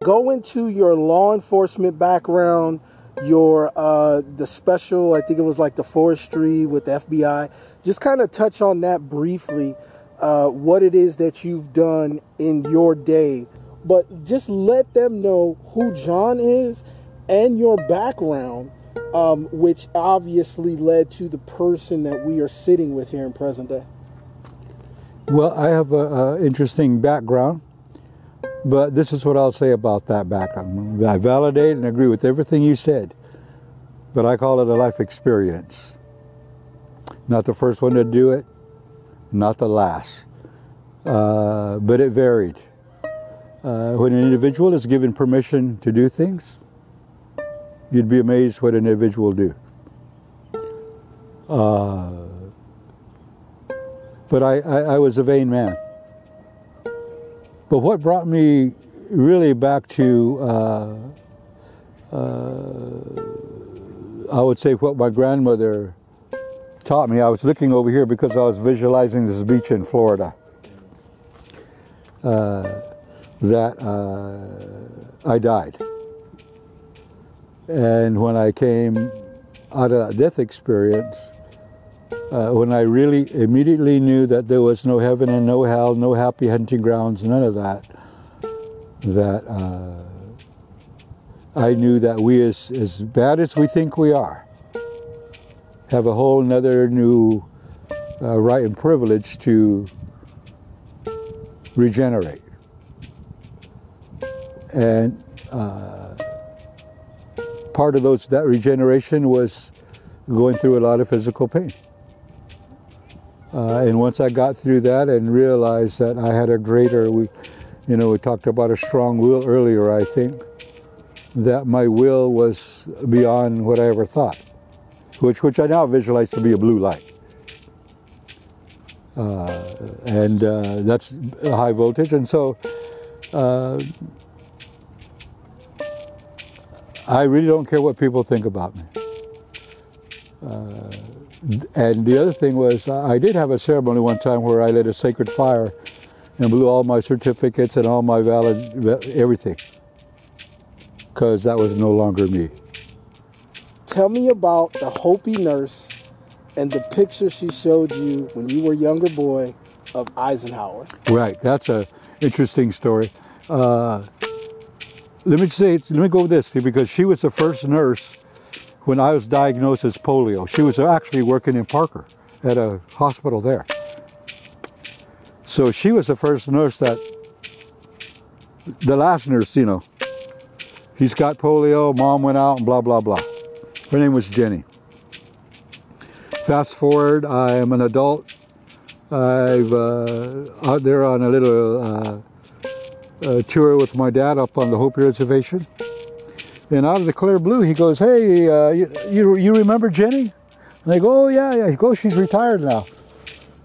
A: Go into your law enforcement background, your the special, I think it was like the forestry with the FBI. Just kind of touch on that briefly, what it is that you've done in your day. But just let them know who John is and your background, which obviously led to the person that we are sitting with here in present day.
E: Well, I have an interesting background. But this is what I'll say about that background. I validate and agree with everything you said, but I call it a life experience. Not the first one to do it, not the last. But it varied. When an individual is given permission to do things, you'd be amazed what an individual will do. But I was a vain man. But what brought me really back to, I would say what my grandmother taught me, I was looking over here because I was visualizing this beach in Florida, that I died. And when I came out of that death experience, when I really immediately knew that there was no heaven and no hell, no happy hunting grounds, none of that, I knew that we, as bad as we think we are, have a whole nother new right and privilege to regenerate. And part of that regeneration was going through a lot of physical pain. And once I got through that and realized that I had a greater, we talked about a strong will earlier, I think, that my will was beyond what I ever thought, which I now visualize to be a blue light. And that's a high voltage. And so I really don't care what people think about me. And the other thing was, I did have a ceremony one time where I lit a sacred fire and blew all my certificates and all my everything, because that was no longer me.
A: Tell me about the Hopi nurse and the picture she showed you when you were a younger boy of Eisenhower.
E: Right, that's an interesting story. Let me go with this, because she was the first nurse when I was diagnosed as polio. She was actually working in Parker at a hospital there. So she was the first nurse the last nurse, he's got polio, mom went out and blah, blah, blah. Her name was Jenny. Fast forward, I am an adult. I've out there on a little tour with my dad up on the Hopi Reservation. And out of the clear blue, he goes, "Hey, you remember Jenny?" And I go, "Oh, yeah." He goes, "She's retired now.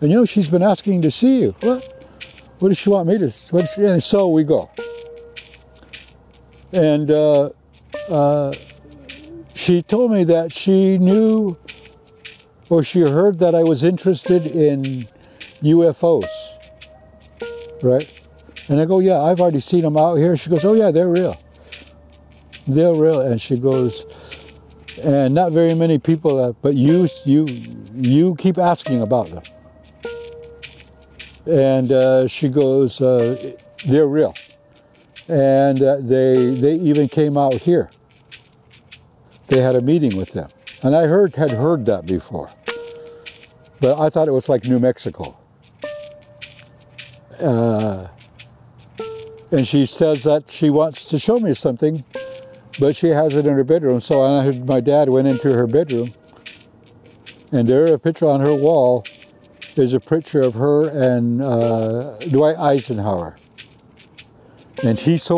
E: And she's been asking to see you." What does she want me to? And so we go. And she told me that she knew, or she heard that I was interested in UFOs, right? And I go, "Yeah, I've already seen them out here." She goes, "Oh yeah, they're real. They're real." And she goes, "And not very many people, but you keep asking about them." And she goes, "They're real." And they even came out here. They had a meeting with them. And I had heard that before. But I thought it was like New Mexico. And she says that she wants to show me something, but she has it in her bedroom. So my dad went into her bedroom, and there, a picture on her wall is a picture of her and Dwight Eisenhower. And she's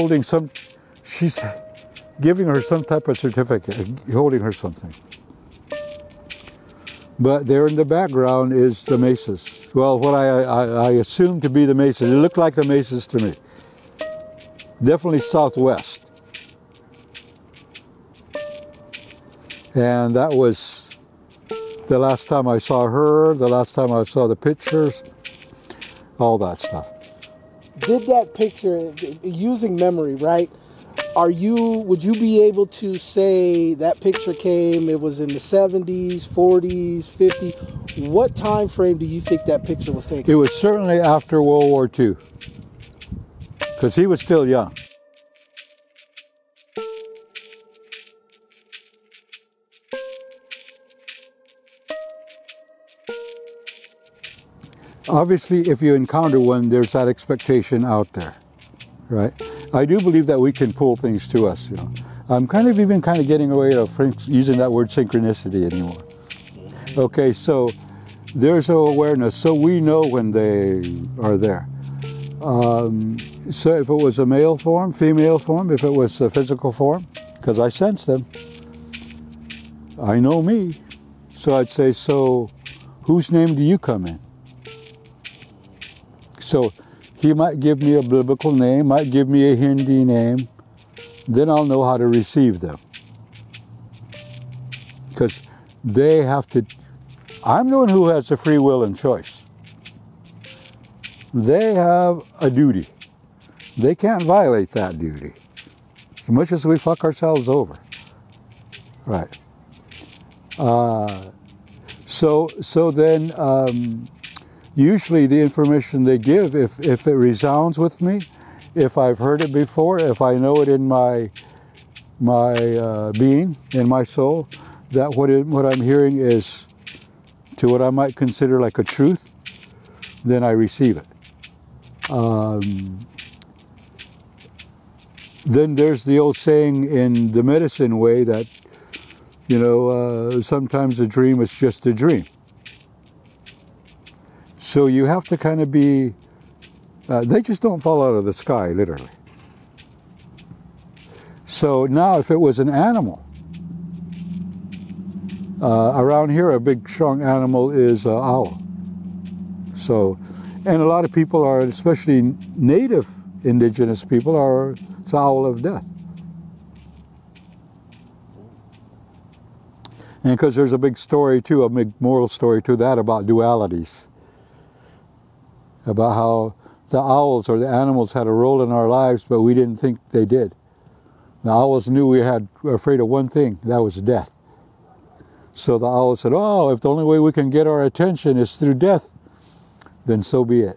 E: giving her some type of certificate, holding her something. But there in the background is the mesas. Well, what I assume to be the mesas. It looked like the mesas to me. Definitely southwest. And that was the last time I saw her, the last time I saw the pictures, all that stuff.
A: Did that picture, using memory, right? Would you be able to say that picture it was in the 70s, 40s, 50s? What time frame do you think that picture was taken?
E: It was certainly after World War II, because he was still young. Obviously, if you encounter one, there's that expectation out there, right? I do believe that we can pull things to us, I'm kind of getting away from using that word synchronicity anymore. Okay, so there's no awareness, so we know when they are there. So if it was a male form, female form, if it was a physical form, because I sense them, I know me. So I'd say, so whose name do you come in? So he might give me a biblical name, might give me a Hindi name, then I'll know how to receive them. Because they have to, I'm the one who has the free will and choice. They have a duty. They can't violate that duty, as much as we fuck ourselves over. Right. So then, usually the information they give, if it resounds with me, if I've heard it before, if I know it in my being, in my soul, that what I'm hearing is to what I might consider like a truth, then I receive it. Then there's the old saying in the medicine way that, sometimes a dream is just a dream. So you have to kind of be, they just don't fall out of the sky, literally. So now if it was an animal, around here a big strong animal is an owl. So, and a lot of people are, especially native indigenous people, it's an owl of death. And because there's a big story too, a big moral story to that about dualities. About how the owls or the animals had a role in our lives, but we didn't think they did. The owls knew were afraid of one thing, that was death. So the owl said, oh, if the only way we can get our attention is through death, then so be it.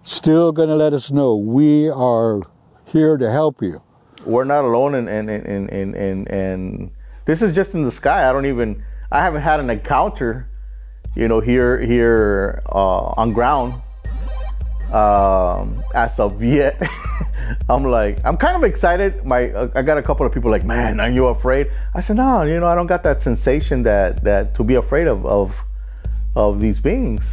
E: Still going to let us know we are here to help you.
C: We're not alone, and this is just in the sky. I haven't had an encounter, here on ground as of yet. I'm kind of excited. I got a couple of people like, man, are you afraid? I said, no, I don't got that sensation that to be afraid of these beings.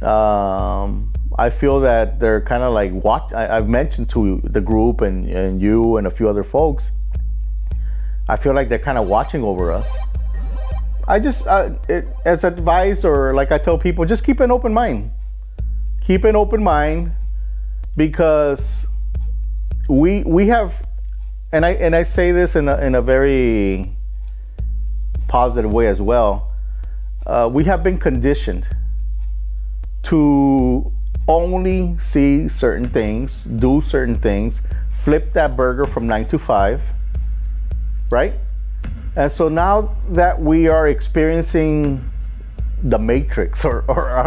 C: I feel that they're kind of like I've mentioned to the group and you and a few other folks. I feel like they're kind of watching over us. I just, as advice, or like I tell people, just keep an open mind. Keep an open mind, because we have, and I say this in a very positive way as well. We have been conditioned to only see certain things, do certain things, flip that burger from 9 to 5, right? And so now that we are experiencing the matrix or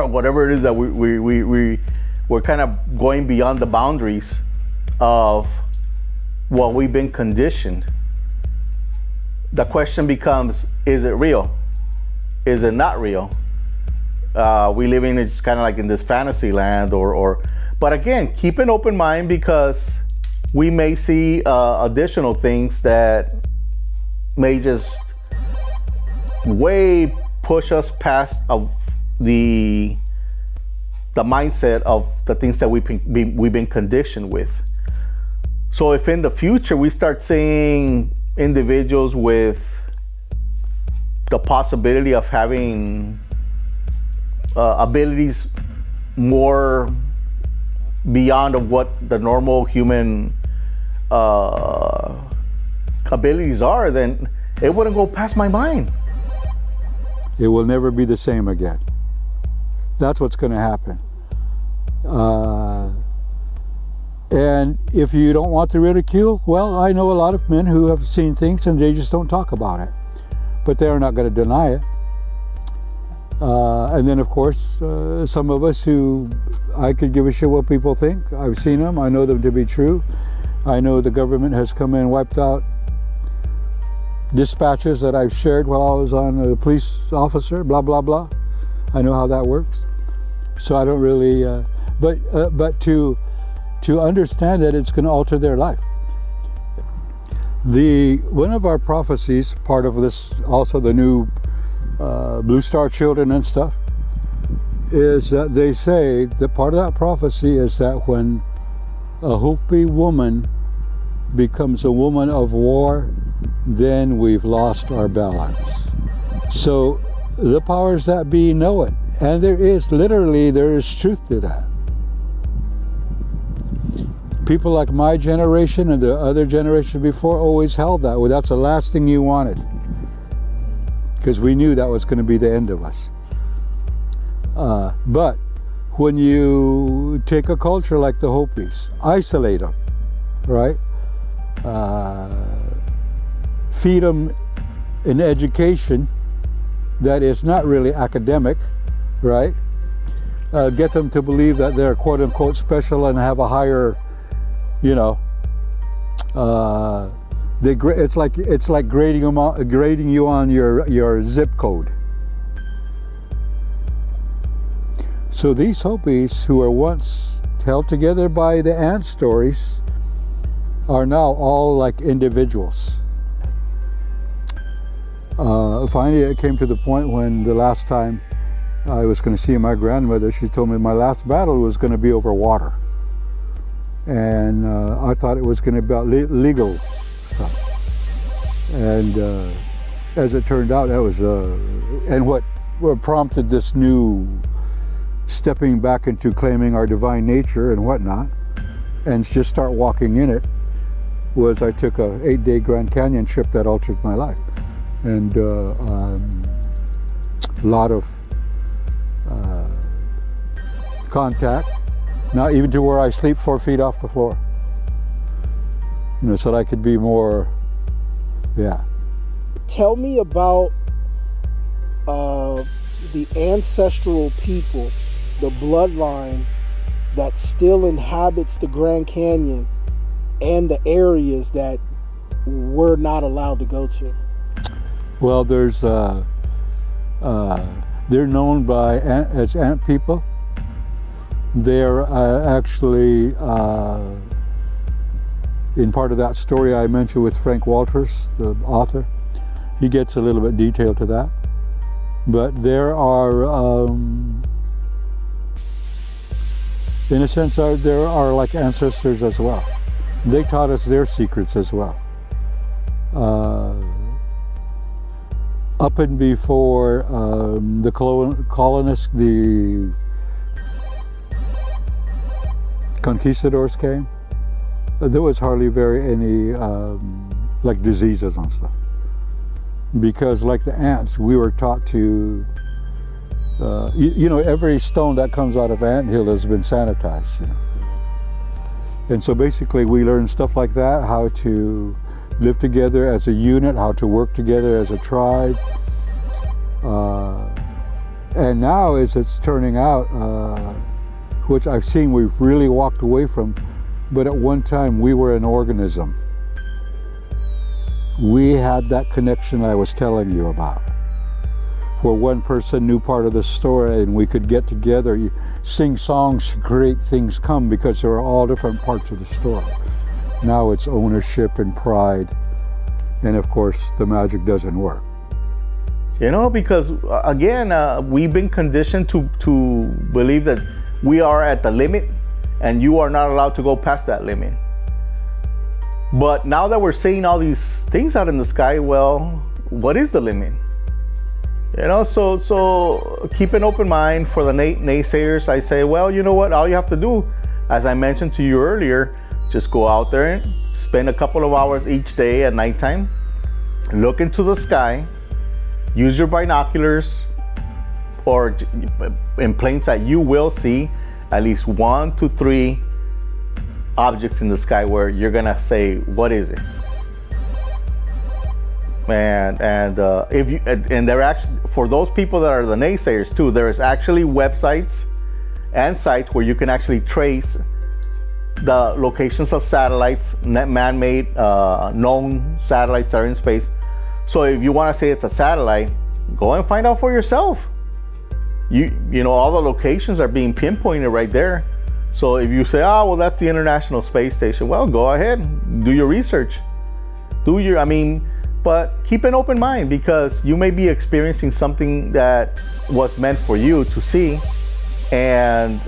C: whatever it is that we're kind of going beyond the boundaries of what we've been conditioned, the question becomes, is it real? Is it not real? We live in, it's kind of like in this fantasy land, but again, keep an open mind, because we may see additional things that may just way push us past the mindset of the things that we've been conditioned with. So if in the future we start seeing individuals with the possibility of having abilities more beyond of what the normal human abilities are, then it wouldn't go past my mind.
E: It will never be the same again. That's what's going to happen. And if you don't want to ridicule, well, I know a lot of men who have seen things and they just don't talk about it. But they are not going to deny it. And then, of course, some of us who I could give a shit what people think. I've seen them. I know them to be true. I know the government has come in and wiped out dispatches that I've shared while I was on a police officer, blah, blah, blah. I know how that works. So I don't really, but to understand that it's going to alter their life. One of our prophecies, part of this, also the new Blue Star Children and stuff, is that they say that part of that prophecy is that when a Hopi woman becomes a woman of war, then we've lost our balance. So the powers that be know it, and there is truth to that. People like my generation and the other generation before always held that. Well, that's the last thing you wanted, because we knew that was going to be the end of us. But when you take a culture like the Hopis, isolate them, right? Feed them an education that is not really academic, right? Get them to believe that they're quote unquote special and have a higher, it's like grading you on your zip code. So these Hopis, who were once held together by the ant stories, are now all like individuals. Finally, it came to the point when the last time I was going to see my grandmother, she told me my last battle was going to be over water. And I thought it was going to be about legal stuff. And as it turned out, that was, and what prompted this new stepping back into claiming our divine nature and whatnot, and just start walking in it, was I took a 8-day Grand Canyon trip that altered my life. and a lot of contact. Now even to where I sleep 4 feet off the floor. You know, so that I could be more, yeah.
A: Tell me about the ancestral people, the bloodline that still inhabits the Grand Canyon and the areas that we're not allowed to go to.
E: Well, there's, they're known as ant people. They're actually, in part of that story I mentioned with Frank Walters, the author, he gets a little bit detailed to that. But there are, in a sense, there are like ancestors as well. They taught us their secrets as well. Up and before the colonists, the conquistadors came, there was hardly any like diseases and stuff. Because like the ants, we were taught to, you know, every stone that comes out of anthill has been sanitized, you know. And so basically we learned stuff like that, how to live together as a unit, how to work together as a tribe. And now as it's turning out, which I've seen we've really walked away from, but at one time we were an organism. We had that connection I was telling you about, where one person knew part of the story and we could get together, sing songs, great things come, because there are all different parts of the story. Now it's ownership and pride, and of course the magic doesn't work.
C: You know, because again, we've been conditioned to believe that we are at the limit and you are not allowed to go past that limit. But now that we're seeing all these things out in the sky, well, what is the limit? You know, so keep an open mind for the naysayers. I say, well, you know what? All you have to do, as I mentioned to you earlier, just go out there and spend a couple of hours each day at nighttime, look into the sky, use your binoculars, or in plain sight, you will see at least 1 to 3 objects in the sky where you're gonna say, what is it? And if you and they're actually, for those people that are the naysayers too, there is actually websites and sites where you can actually trace the locations of satellites, man-made, known satellites that are in space. So if you want to say it's a satellite, go and find out for yourself. You know, all the locations are being pinpointed right there. So if you say, oh, well, that's the International Space Station, well, go ahead, do your research. But keep an open mind, because you may be experiencing something that was meant for you to see. And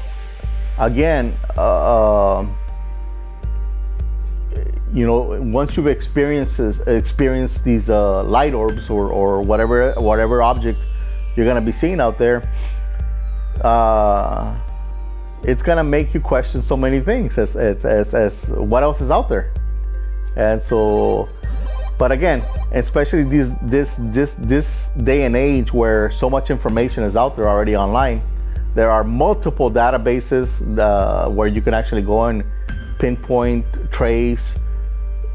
C: again, you know, once you've experienced these light orbs or whatever object you're gonna be seeing out there, it's gonna make you question so many things as what else is out there. And so, but again, especially this day and age where so much information is out there already online, there are multiple databases where you can actually go and pinpoint, trace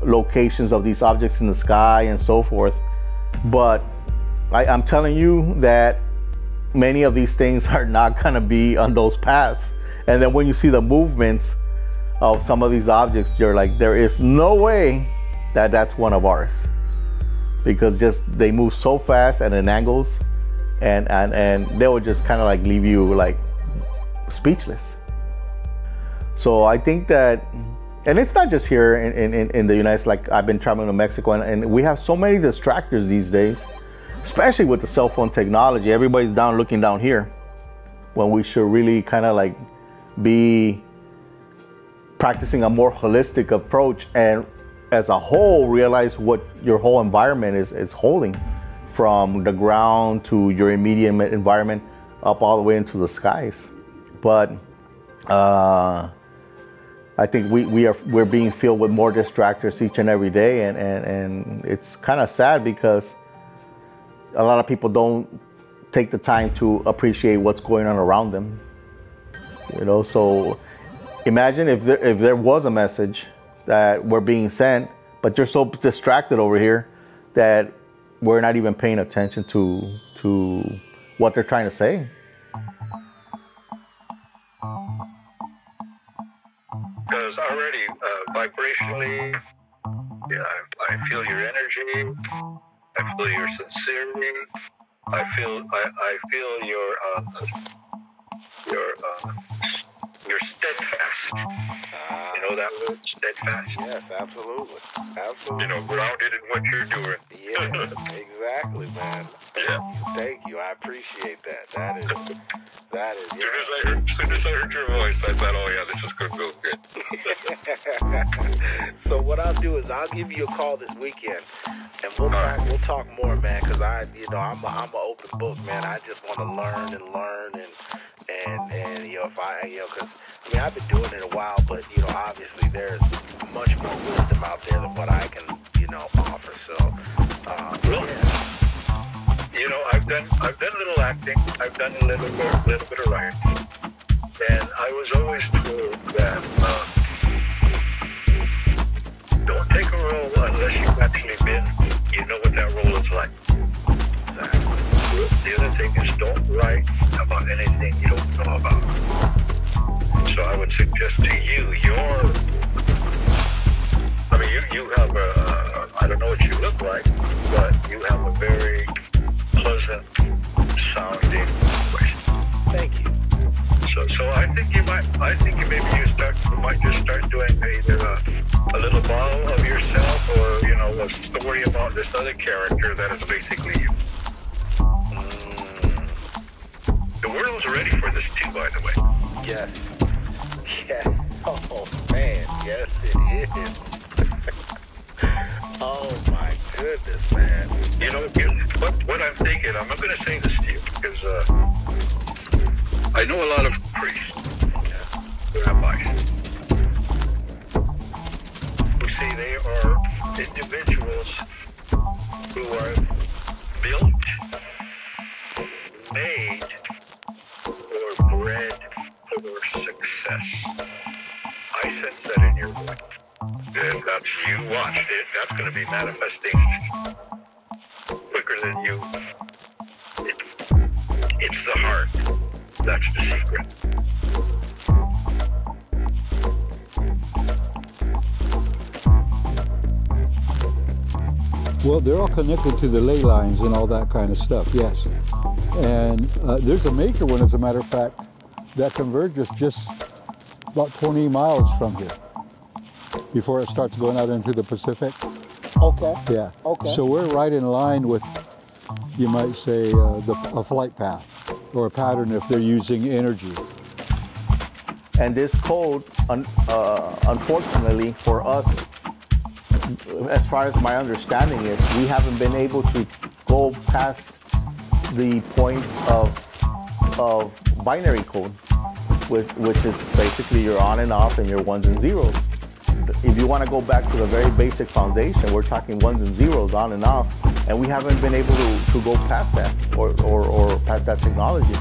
C: locations of these objects in the sky and so forth. But I'm telling you that many of these things are not gonna be on those paths. And then when you see the movements of some of these objects, you're like, there is no way that that's one of ours, because just they move so fast and in angles, and they will just kind of like leave you like speechless. So I think that, and it's not just here in the United States. Like, I've been traveling to Mexico, and we have so many distractors these days, especially with the cell phone technology. Everybody's looking down here, when we should really kind of like be practicing a more holistic approach, and as a whole realize what your whole environment is holding, from the ground to your immediate environment up all the way into the skies. But I think we're being filled with more distractors each and every day, and it's kind of sad, because a lot of people don't take the time to appreciate what's going on around them. You know, so imagine if there was a message that we're being sent, but you're so distracted over here that we're not even paying attention to what they're trying to say.
B: Because already, vibrationally, yeah, I feel your energy. I feel your sincerity. I feel your steadfast. You know that word, steadfast?
F: Yes, absolutely. Absolutely.
B: You know, grounded in what you're doing.
F: Yeah, exactly, man.
B: Yeah.
F: Thank you. I appreciate that. That is.
B: As soon as I heard your voice, I thought, oh yeah, this is going to go good.
F: So what I'll do is I'll give you a call this weekend, and we'll talk more, man. Because I'm an open book, man. I just want to learn and because I've been doing it a while, but obviously there's much more wisdom out there than what I can offer. So
B: I've done a little acting. I've done a little bit of writing, and I was always told that don't take a role unless you've actually been. You know what that role is like. The other thing is don't write about anything you don't know about. So I would suggest to you, you have I don't know what you look like, but you have a very pleasant sounding voice.
F: Thank you.
B: So I think you might just start doing either a little bottle of yourself or, a story about this other character that is basically you. The world's ready for this too, by the way.
F: Yes. Yes. Oh, man. Yes, it is. Oh, my goodness, man.
B: What I'm thinking, I'm going to say this to you, because I know a lot of priests, rabbis, who say they are individuals who are built, made, or bred for success. I sense that in your life. And that's you watched it. That's going to be manifesting quicker than you. It's the heart. That's the secret.
E: Well, they're all connected to the ley lines and all that kind of stuff, yes. And there's a major one, as a matter of fact, that converges just about 20 miles from here before it starts going out into the Pacific.
A: Okay.
E: Yeah.
A: Okay.
E: So we're right in line with, you might say, a flight path or a pattern if they're using energy.
C: And this code, unfortunately for us, as far as my understanding is, we haven't been able to go past the point of binary code, which is basically your on and off and your ones and zeros. If you want to go back to the very basic foundation, we're talking ones and zeros on and off, and we haven't been able to go past that or past that technology.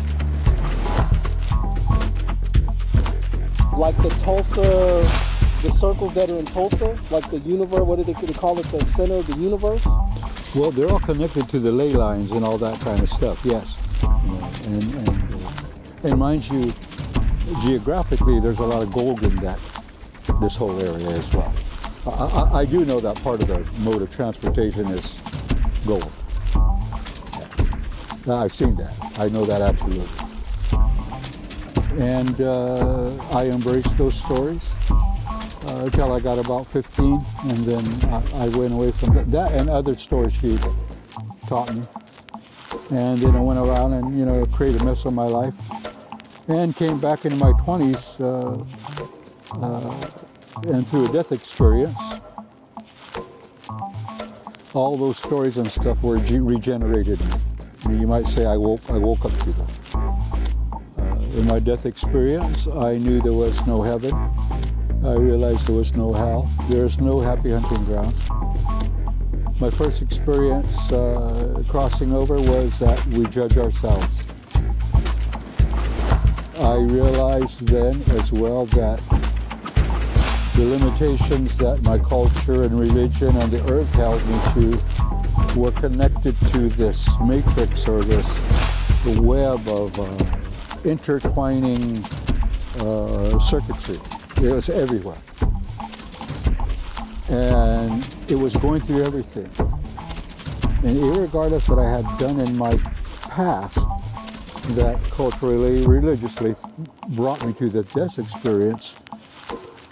A: Like the Tulsa, the circles that are in Tulsa, like the universe, what do they call it, the center of the universe?
E: Well, they're all connected to the ley lines and all that kind of stuff, yes. And mind you, geographically, there's a lot of gold in this whole area as well. I do know that part of the mode of transportation is gold. Yeah. I've seen that. I know that absolutely. And I embraced those stories until I got about 15, and then I went away from that and other stories she taught me. And then I went around and, created a mess of my life, and came back in my 20s and through a death experience. All those stories and stuff were regenerated me. I mean, you might say I woke up to them. In my death experience, I knew there was no heaven. I realized there was no hell. There's no happy hunting grounds. My first experience crossing over was that we judge ourselves. I realized then as well that the limitations that my culture and religion on the earth held me to were connected to this matrix or this web of intertwining circuitry. It was everywhere. And it was going through everything. And irregardless that I had done in my past that culturally, religiously brought me to this experience,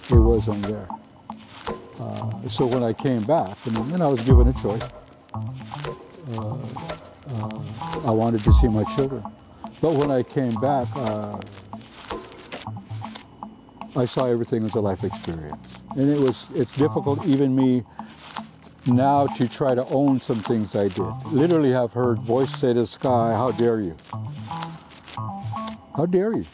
E: it wasn't there. So when I came back, and I was given a choice, I wanted to see my children. But when I came back, I saw everything as a life experience. And it's difficult, even me now, to try to own some things I did. Literally have heard voice say to the sky, "How dare you? How dare you?"